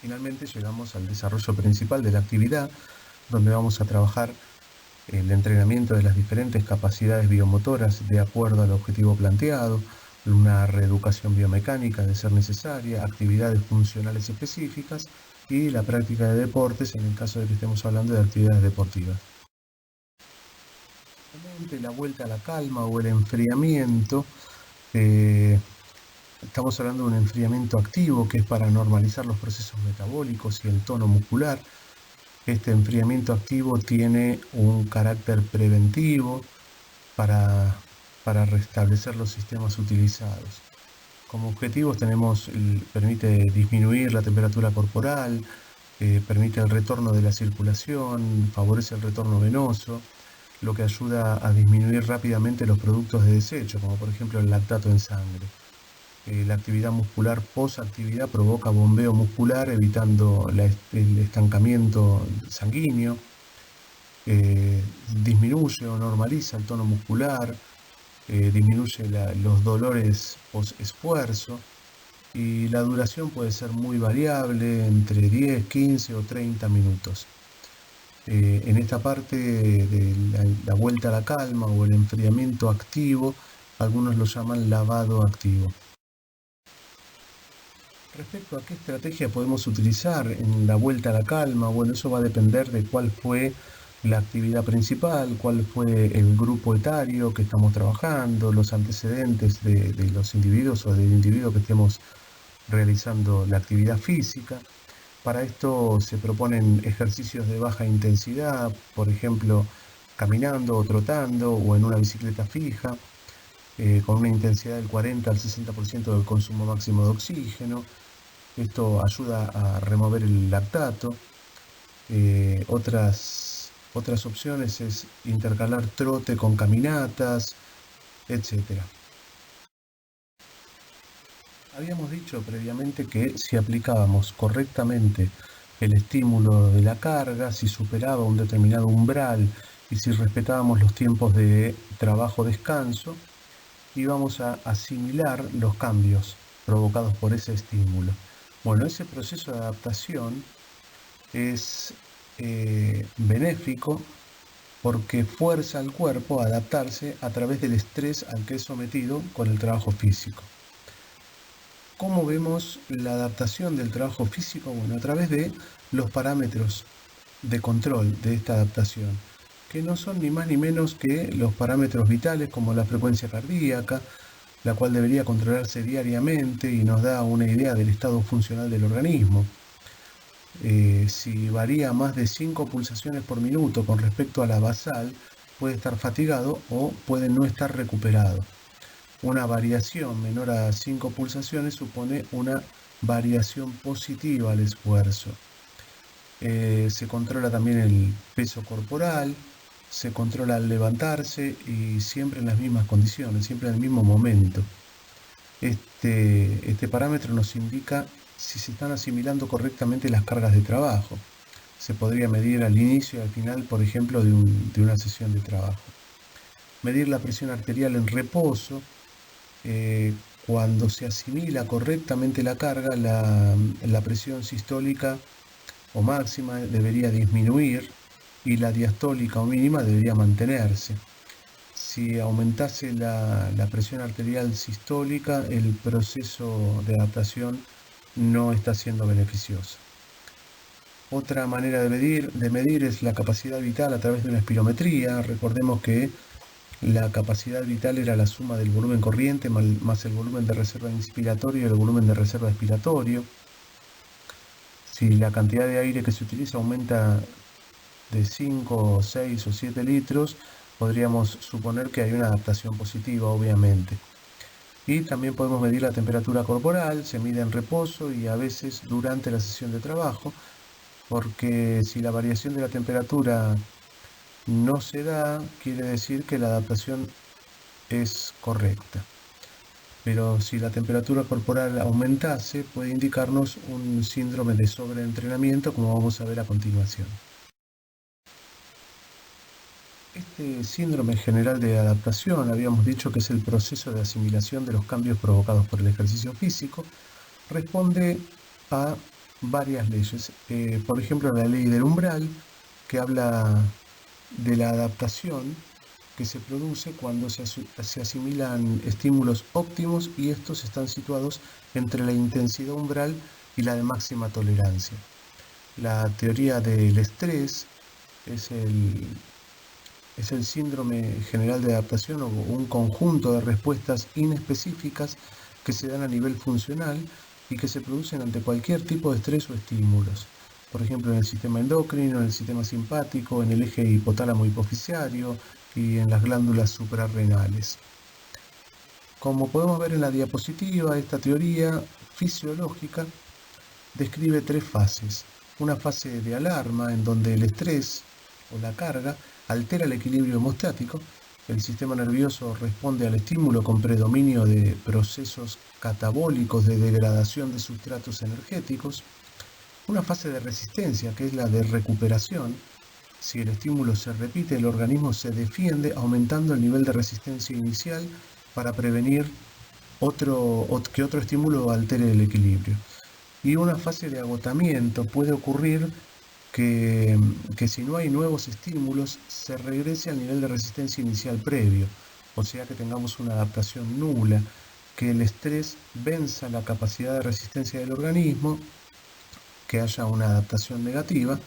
S1: Finalmente llegamos al desarrollo principal de la actividad, donde vamos a trabajar el entrenamiento de las diferentes capacidades biomotoras de acuerdo al objetivo planteado, una reeducación biomecánica de ser necesaria, actividades funcionales específicas y la práctica de deportes en el caso de que estemos hablando de actividades deportivas. La vuelta a la calma o el enfriamiento, estamos hablando de un enfriamiento activo que es para normalizar los procesos metabólicos y el tono muscular. Este enfriamiento activo tiene un carácter preventivo para restablecer los sistemas utilizados. Como objetivos permite disminuir la temperatura corporal, permite el retorno de la circulación, favorece el retorno venoso, lo que ayuda a disminuir rápidamente los productos de desecho, como por ejemplo el lactato en sangre. La actividad muscular post-actividad provoca bombeo muscular, evitando el estancamiento sanguíneo, disminuye o normaliza el tono muscular, disminuye los dolores post-esfuerzo, y la duración puede ser muy variable, entre 10, 15 o 30 minutos. En esta parte de la vuelta a la calma o el enfriamiento activo, algunos lo llaman lavado activo. Respecto a qué estrategia podemos utilizar en la vuelta a la calma, bueno, eso va a depender de cuál fue la actividad principal, cuál fue el grupo etario que estamos trabajando, los antecedentes de los individuos o del individuo que estemos realizando la actividad física. Para esto se proponen ejercicios de baja intensidad, por ejemplo, caminando o trotando o en una bicicleta fija, con una intensidad del 40 al 60% del consumo máximo de oxígeno. Esto ayuda a remover el lactato. Otras opciones es intercalar trote con caminatas, etc. Habíamos dicho previamente que si aplicábamos correctamente el estímulo de la carga, si superaba un determinado umbral y si respetábamos los tiempos de trabajo-descanso, íbamos a asimilar los cambios provocados por ese estímulo. Bueno, ese proceso de adaptación es benéfico porque fuerza al cuerpo a adaptarse a través del estrés al que es sometido con el trabajo físico. ¿Cómo vemos la adaptación del trabajo físico? Bueno, a través de los parámetros de control de esta adaptación, que no son ni más ni menos que los parámetros vitales como la frecuencia cardíaca, la cual debería controlarse diariamente y nos da una idea del estado funcional del organismo. Si varía más de 5 pulsaciones por minuto con respecto a la basal, puede estar fatigado o puede no estar recuperado. Una variación menor a 5 pulsaciones supone una variación positiva al esfuerzo. Se controla también el peso corporal, se controla al levantarse y siempre en las mismas condiciones, siempre en el mismo momento. Este parámetro nos indica si se están asimilando correctamente las cargas de trabajo. Se podría medir al inicio y al final, por ejemplo, de una sesión de trabajo. Medir la presión arterial en reposo. Cuando se asimila correctamente la carga, la presión sistólica o máxima debería disminuir y la diastólica o mínima debería mantenerse. Si aumentase la presión arterial sistólica, el proceso de adaptación no está siendo beneficioso. Otra manera de medir es la capacidad vital a través de una espirometría. Recordemos que la capacidad vital era la suma del volumen corriente más el volumen de reserva inspiratorio y el volumen de reserva expiratorio. Si la cantidad de aire que se utiliza aumenta de 5, 6 o 7 litros, podríamos suponer que hay una adaptación positiva, obviamente. Y también podemos medir la temperatura corporal, se mide en reposo y a veces durante la sesión de trabajo, porque si la variación de la temperatura no se da, quiere decir que la adaptación es correcta. Pero si la temperatura corporal aumentase, puede indicarnos un síndrome de sobreentrenamiento, como vamos a ver a continuación. Este síndrome general de adaptación, habíamos dicho que es el proceso de asimilación de los cambios provocados por el ejercicio físico, responde a varias leyes. Por ejemplo, la ley del umbral, que habla de la adaptación que se produce cuando se asimilan estímulos óptimos y estos están situados entre la intensidad umbral y la de máxima tolerancia. La teoría del estrés es el síndrome general de adaptación o un conjunto de respuestas inespecíficas que se dan a nivel funcional y que se producen ante cualquier tipo de estrés o estímulos. Por ejemplo, en el sistema endocrino, en el sistema simpático, en el eje hipotálamo-hipoficiario y en las glándulas suprarrenales. Como podemos ver en la diapositiva, esta teoría fisiológica describe tres fases. Una fase de alarma en donde el estrés o la carga altera el equilibrio hemostático. El sistema nervioso responde al estímulo con predominio de procesos catabólicos de degradación de sustratos energéticos. Una fase de resistencia, que es la de recuperación. Si el estímulo se repite, el organismo se defiende aumentando el nivel de resistencia inicial para prevenir que otro estímulo altere el equilibrio. Y una fase de agotamiento puede ocurrir que si no hay nuevos estímulos se regrese al nivel de resistencia inicial previo, o sea que tengamos una adaptación nula, que el estrés venza la capacidad de resistencia del organismo, que haya una adaptación negativa,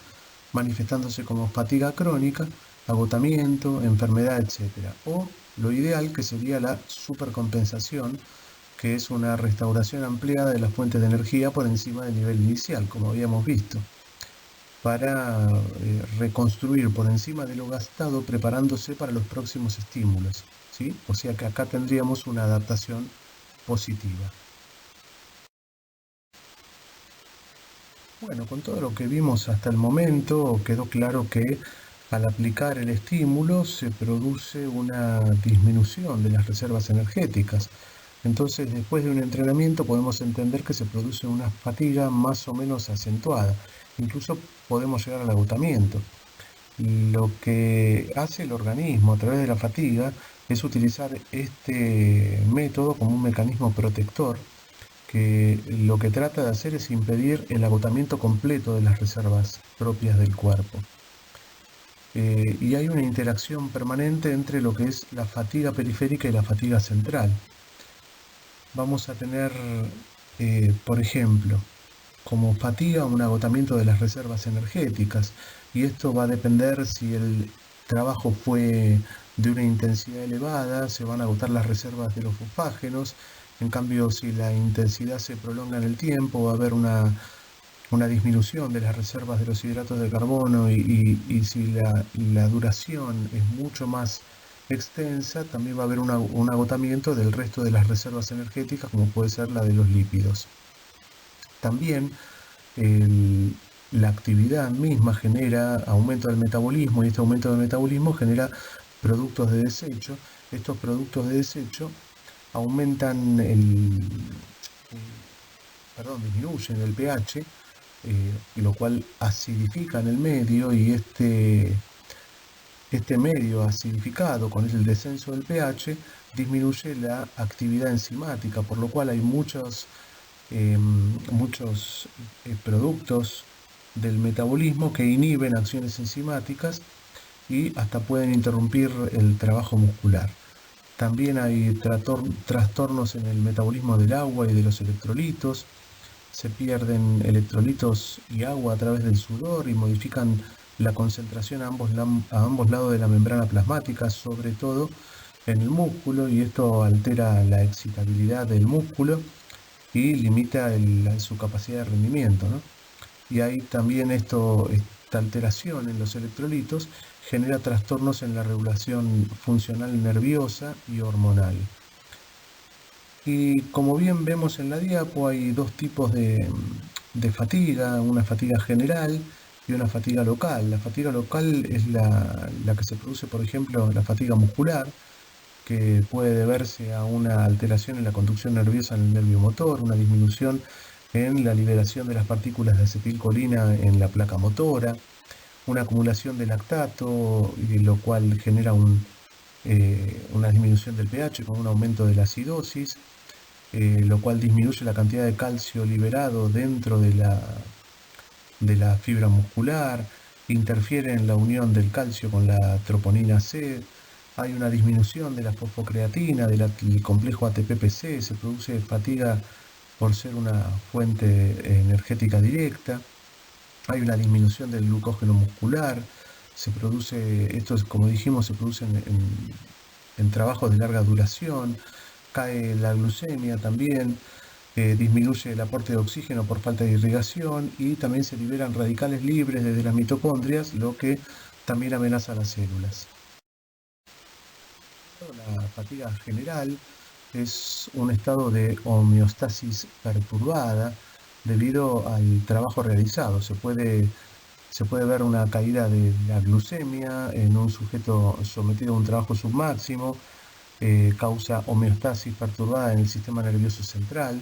S1: manifestándose como fatiga crónica, agotamiento, enfermedad, etc. O lo ideal, que sería la supercompensación, que es una restauración ampliada de las fuentes de energía por encima del nivel inicial, como habíamos visto, para reconstruir por encima de lo gastado, preparándose para los próximos estímulos, ¿sí? O sea que acá tendríamos una adaptación positiva. Bueno, con todo lo que vimos hasta el momento, quedó claro que al aplicar el estímulo se produce una disminución de las reservas energéticas. Entonces, después de un entrenamiento podemos entender que se produce una fatiga más o menos acentuada. Incluso podemos llegar al agotamiento. Lo que hace el organismo a través de la fatiga es utilizar este método como un mecanismo protector que lo que trata de hacer es impedir el agotamiento completo de las reservas propias del cuerpo. Y hay una interacción permanente entre lo que es la fatiga periférica y la fatiga central. Vamos a tener, por ejemplo, como fatiga un agotamiento de las reservas energéticas, y esto va a depender si el trabajo fue de una intensidad elevada, se van a agotar las reservas de los fosfágenos. En cambio, si la intensidad se prolonga en el tiempo, va a haber una disminución de las reservas de los hidratos de carbono, y si la duración es mucho más extensa, también va a haber un agotamiento del resto de las reservas energéticas, como puede ser la de los lípidos. También la actividad misma genera aumento del metabolismo, y este aumento del metabolismo genera productos de desecho. Estos productos de desecho aumentan disminuyen el pH, lo cual acidifica en el medio, y este medio acidificado con el descenso del pH disminuye la actividad enzimática, por lo cual hay muchos productos del metabolismo que inhiben acciones enzimáticas y hasta pueden interrumpir el trabajo muscular. También hay trastornos en el metabolismo del agua y de los electrolitos. Se pierden electrolitos y agua a través del sudor y modifican la concentración a ambos lados de la membrana plasmática, sobre todo en el músculo, y esto altera la excitabilidad del músculo y limita su capacidad de rendimiento, ¿no? Y hay también esta alteración en los electrolitos genera trastornos en la regulación funcional nerviosa y hormonal. Y como bien vemos en la diapo, hay dos tipos de fatiga: una fatiga general, y una fatiga local. La fatiga local es la que se produce, por ejemplo, la fatiga muscular, que puede deberse a una alteración en la conducción nerviosa en el nervio motor, una disminución en la liberación de las partículas de acetilcolina en la placa motora, una acumulación de lactato, lo cual genera una disminución del pH con un aumento de la acidosis, lo cual disminuye la cantidad de calcio liberado dentro de la fibra muscular, interfiere en la unión del calcio con la troponina C, hay una disminución de la fosfocreatina, del complejo ATP-PC, se produce fatiga por ser una fuente energética directa, hay una disminución del glucógeno muscular, se produce, esto es, como dijimos, se produce en trabajos de larga duración, cae la glucemia también, disminuye el aporte de oxígeno por falta de irrigación y también se liberan radicales libres desde las mitocondrias, lo que también amenaza a las células. La fatiga general es un estado de homeostasis perturbada debido al trabajo realizado. Se puede ver una caída de la glucemia en un sujeto sometido a un trabajo submáximo, causa homeostasis perturbada en el sistema nervioso central,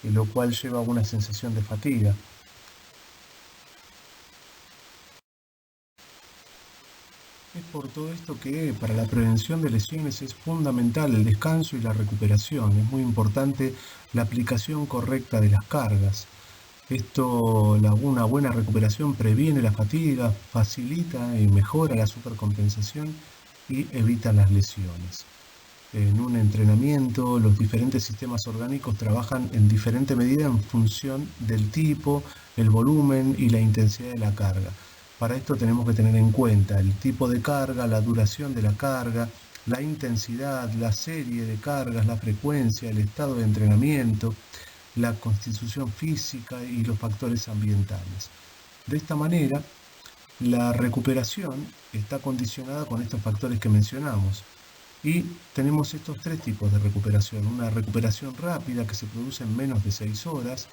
S1: lo cual lleva a una sensación de fatiga. Es por todo esto que para la prevención de lesiones es fundamental el descanso y la recuperación. Es muy importante la aplicación correcta de las cargas. Una buena recuperación previene la fatiga, facilita y mejora la supercompensación y evita las lesiones. En un entrenamiento, los diferentes sistemas orgánicos trabajan en diferente medida en función del tipo, el volumen y la intensidad de la carga. Para esto tenemos que tener en cuenta el tipo de carga, la duración de la carga, la intensidad, la serie de cargas, la frecuencia, el estado de entrenamiento, la constitución física y los factores ambientales. De esta manera, la recuperación está condicionada con estos factores que mencionamos. Y tenemos estos tres tipos de recuperación. Una recuperación rápida que se produce en menos de 6 horas,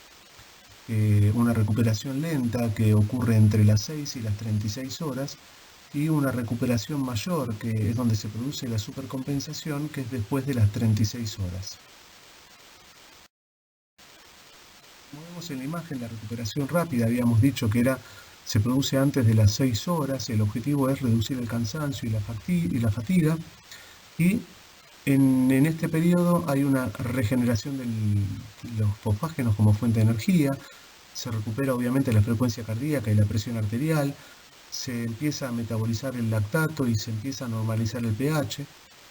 S1: una recuperación lenta que ocurre entre las 6 y las 36 horas, y una recuperación mayor que es donde se produce la supercompensación, que es después de las 36 horas. Como vemos en la imagen, la recuperación rápida habíamos dicho que se produce antes de las 6 horas. El objetivo es reducir el cansancio y la fatiga. Y en este periodo hay una regeneración de los fosfágenos como fuente de energía, se recupera obviamente la frecuencia cardíaca y la presión arterial, se empieza a metabolizar el lactato y se empieza a normalizar el pH,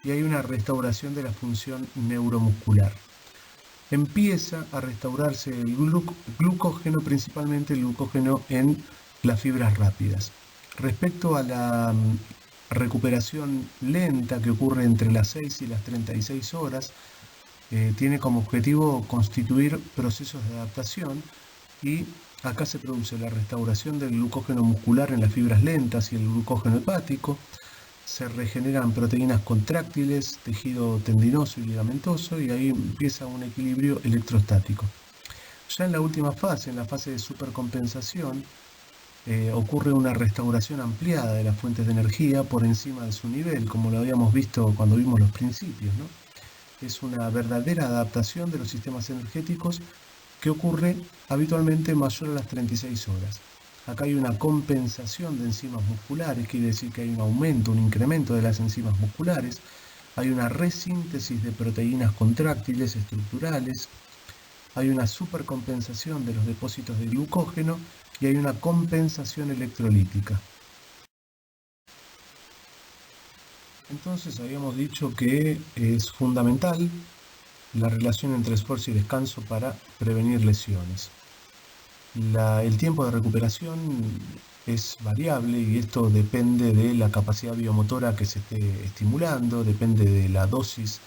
S1: y hay una restauración de la función neuromuscular. Empieza a restaurarse el glucógeno, principalmente el glucógeno en las fibras rápidas. Respecto a la recuperación lenta que ocurre entre las 6 y las 36 horas, tiene como objetivo constituir procesos de adaptación, y acá se produce la restauración del glucógeno muscular en las fibras lentas y el glucógeno hepático, se regeneran proteínas contráctiles, tejido tendinoso y ligamentoso, y ahí empieza un equilibrio electrostático. Ya en la última fase, en la fase de supercompensación, ocurre una restauración ampliada de las fuentes de energía por encima de su nivel, como lo habíamos visto cuando vimos los principios, ¿no? Es una verdadera adaptación de los sistemas energéticos que ocurre habitualmente mayor a las 36 horas. Acá hay una compensación de enzimas musculares, quiere decir que hay un aumento, un incremento de las enzimas musculares, hay una resíntesis de proteínas contráctiles estructurales, hay una supercompensación de los depósitos de glucógeno y hay una compensación electrolítica. Entonces habíamos dicho que es fundamental la relación entre esfuerzo y descanso para prevenir lesiones. El tiempo de recuperación es variable y esto depende de la capacidad biomotora que se esté estimulando, depende de la dosis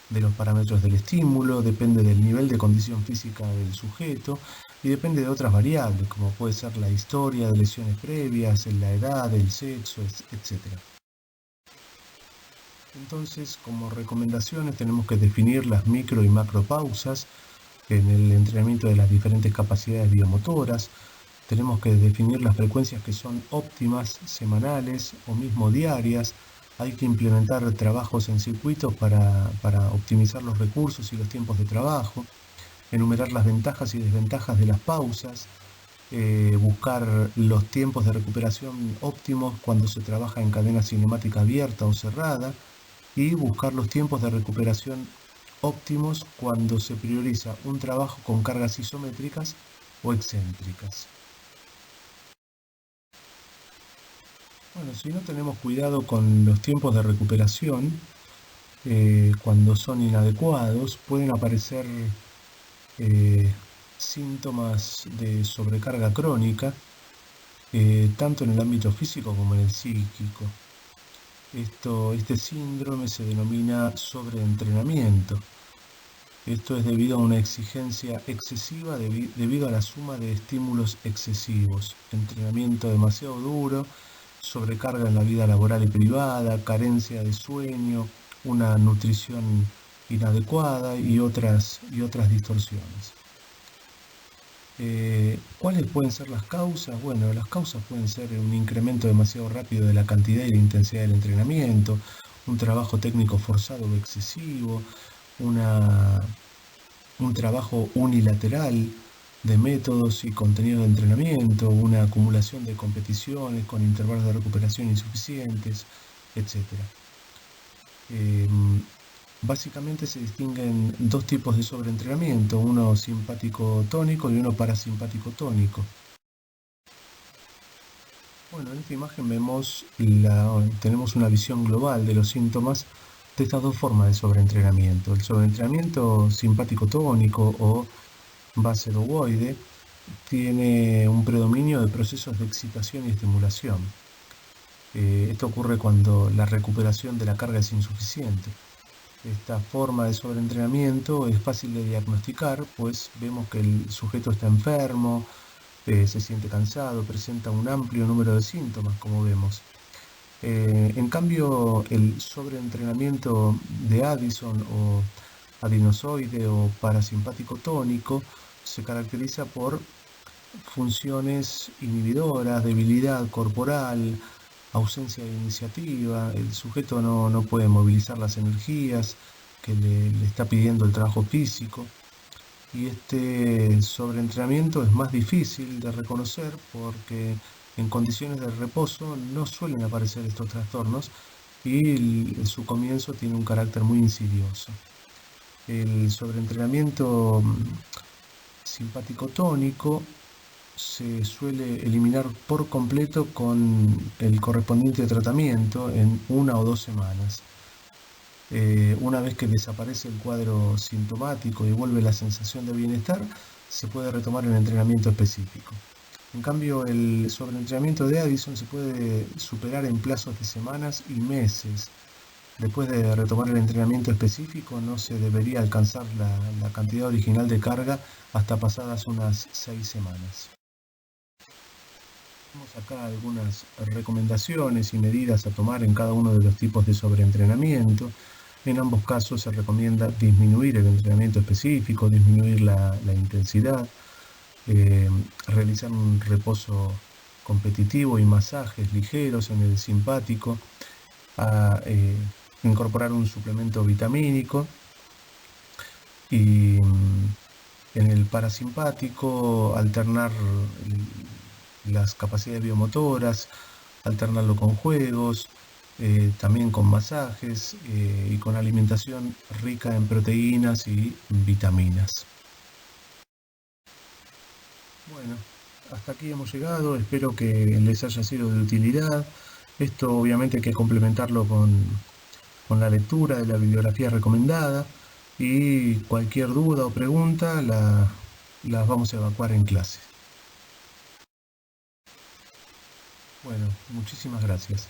S1: de los parámetros del estímulo, depende del nivel de condición física del sujeto y depende de otras variables, como puede ser la historia de lesiones previas, la edad, el sexo, etc. Entonces, como recomendaciones tenemos que definir las micro y macropausas en el entrenamiento de las diferentes capacidades biomotoras. tenemos que definir las frecuencias que son óptimas, semanales o mismo diarias. Hay que implementar trabajos en circuitos para optimizar los recursos y los tiempos de trabajo, enumerar las ventajas y desventajas de las pausas, buscar los tiempos de recuperación óptimos cuando se trabaja en cadena cinemática abierta o cerrada, y buscar los tiempos de recuperación óptimos cuando se prioriza un trabajo con cargas isométricas o excéntricas. Bueno, si no tenemos cuidado con los tiempos de recuperación, cuando son inadecuados, pueden aparecer síntomas de sobrecarga crónica, tanto en el ámbito físico como en el psíquico. Este síndrome se denomina sobreentrenamiento. Esto es debido a una exigencia excesiva debido a la suma de estímulos excesivos, entrenamiento demasiado duro, sobrecarga en la vida laboral y privada, carencia de sueño, una nutrición inadecuada y otras distorsiones. ¿Cuáles pueden ser las causas? Bueno, las causas pueden ser un incremento demasiado rápido de la cantidad y la intensidad del entrenamiento, un trabajo técnico forzado o excesivo, un trabajo unilateral de métodos y contenido de entrenamiento, una acumulación de competiciones con intervalos de recuperación insuficientes, etc. Básicamente se distinguen dos tipos de sobreentrenamiento, uno simpático tónico y uno parasimpático tónico. Bueno, en esta imagen tenemos una visión global de los síntomas de estas dos formas de sobreentrenamiento. El sobreentrenamiento simpático tónico o base ovoide tiene un predominio de procesos de excitación y estimulación. Esto ocurre cuando la recuperación de la carga es insuficiente. Esta forma de sobreentrenamiento es fácil de diagnosticar, pues vemos que el sujeto está enfermo, se siente cansado, presenta un amplio número de síntomas, como vemos. En cambio, el sobreentrenamiento de Addison o adenozoide o parasimpático tónico se caracteriza por funciones inhibidoras, debilidad corporal, ausencia de iniciativa. El sujeto no puede movilizar las energías que le está pidiendo el trabajo físico, y este sobreentrenamiento es más difícil de reconocer porque en condiciones de reposo no suelen aparecer estos trastornos y su comienzo tiene un carácter muy insidioso. El sobreentrenamiento simpático tónico se suele eliminar por completo con el correspondiente tratamiento en 1 o 2 semanas. Una vez que desaparece el cuadro sintomático y vuelve la sensación de bienestar, se puede retomar el entrenamiento específico. En cambio, el sobreentrenamiento de Addison se puede superar en plazos de semanas y meses. Después de retomar el entrenamiento específico, no se debería alcanzar la cantidad original de carga hasta pasadas unas 6 semanas. Tenemos acá algunas recomendaciones y medidas a tomar en cada uno de los tipos de sobreentrenamiento. En ambos casos se recomienda disminuir el entrenamiento específico, disminuir la intensidad, realizar un reposo competitivo y masajes ligeros en el simpático, incorporar un suplemento vitamínico, y en el parasimpático alternar las capacidades biomotoras, alternarlo con juegos, también con masajes y con alimentación rica en proteínas y vitaminas. Bueno, hasta aquí hemos llegado, espero que les haya sido de utilidad. Esto obviamente hay que complementarlo con la lectura de la bibliografía recomendada, y cualquier duda o pregunta las vamos a evacuar en clase. Bueno, muchísimas gracias.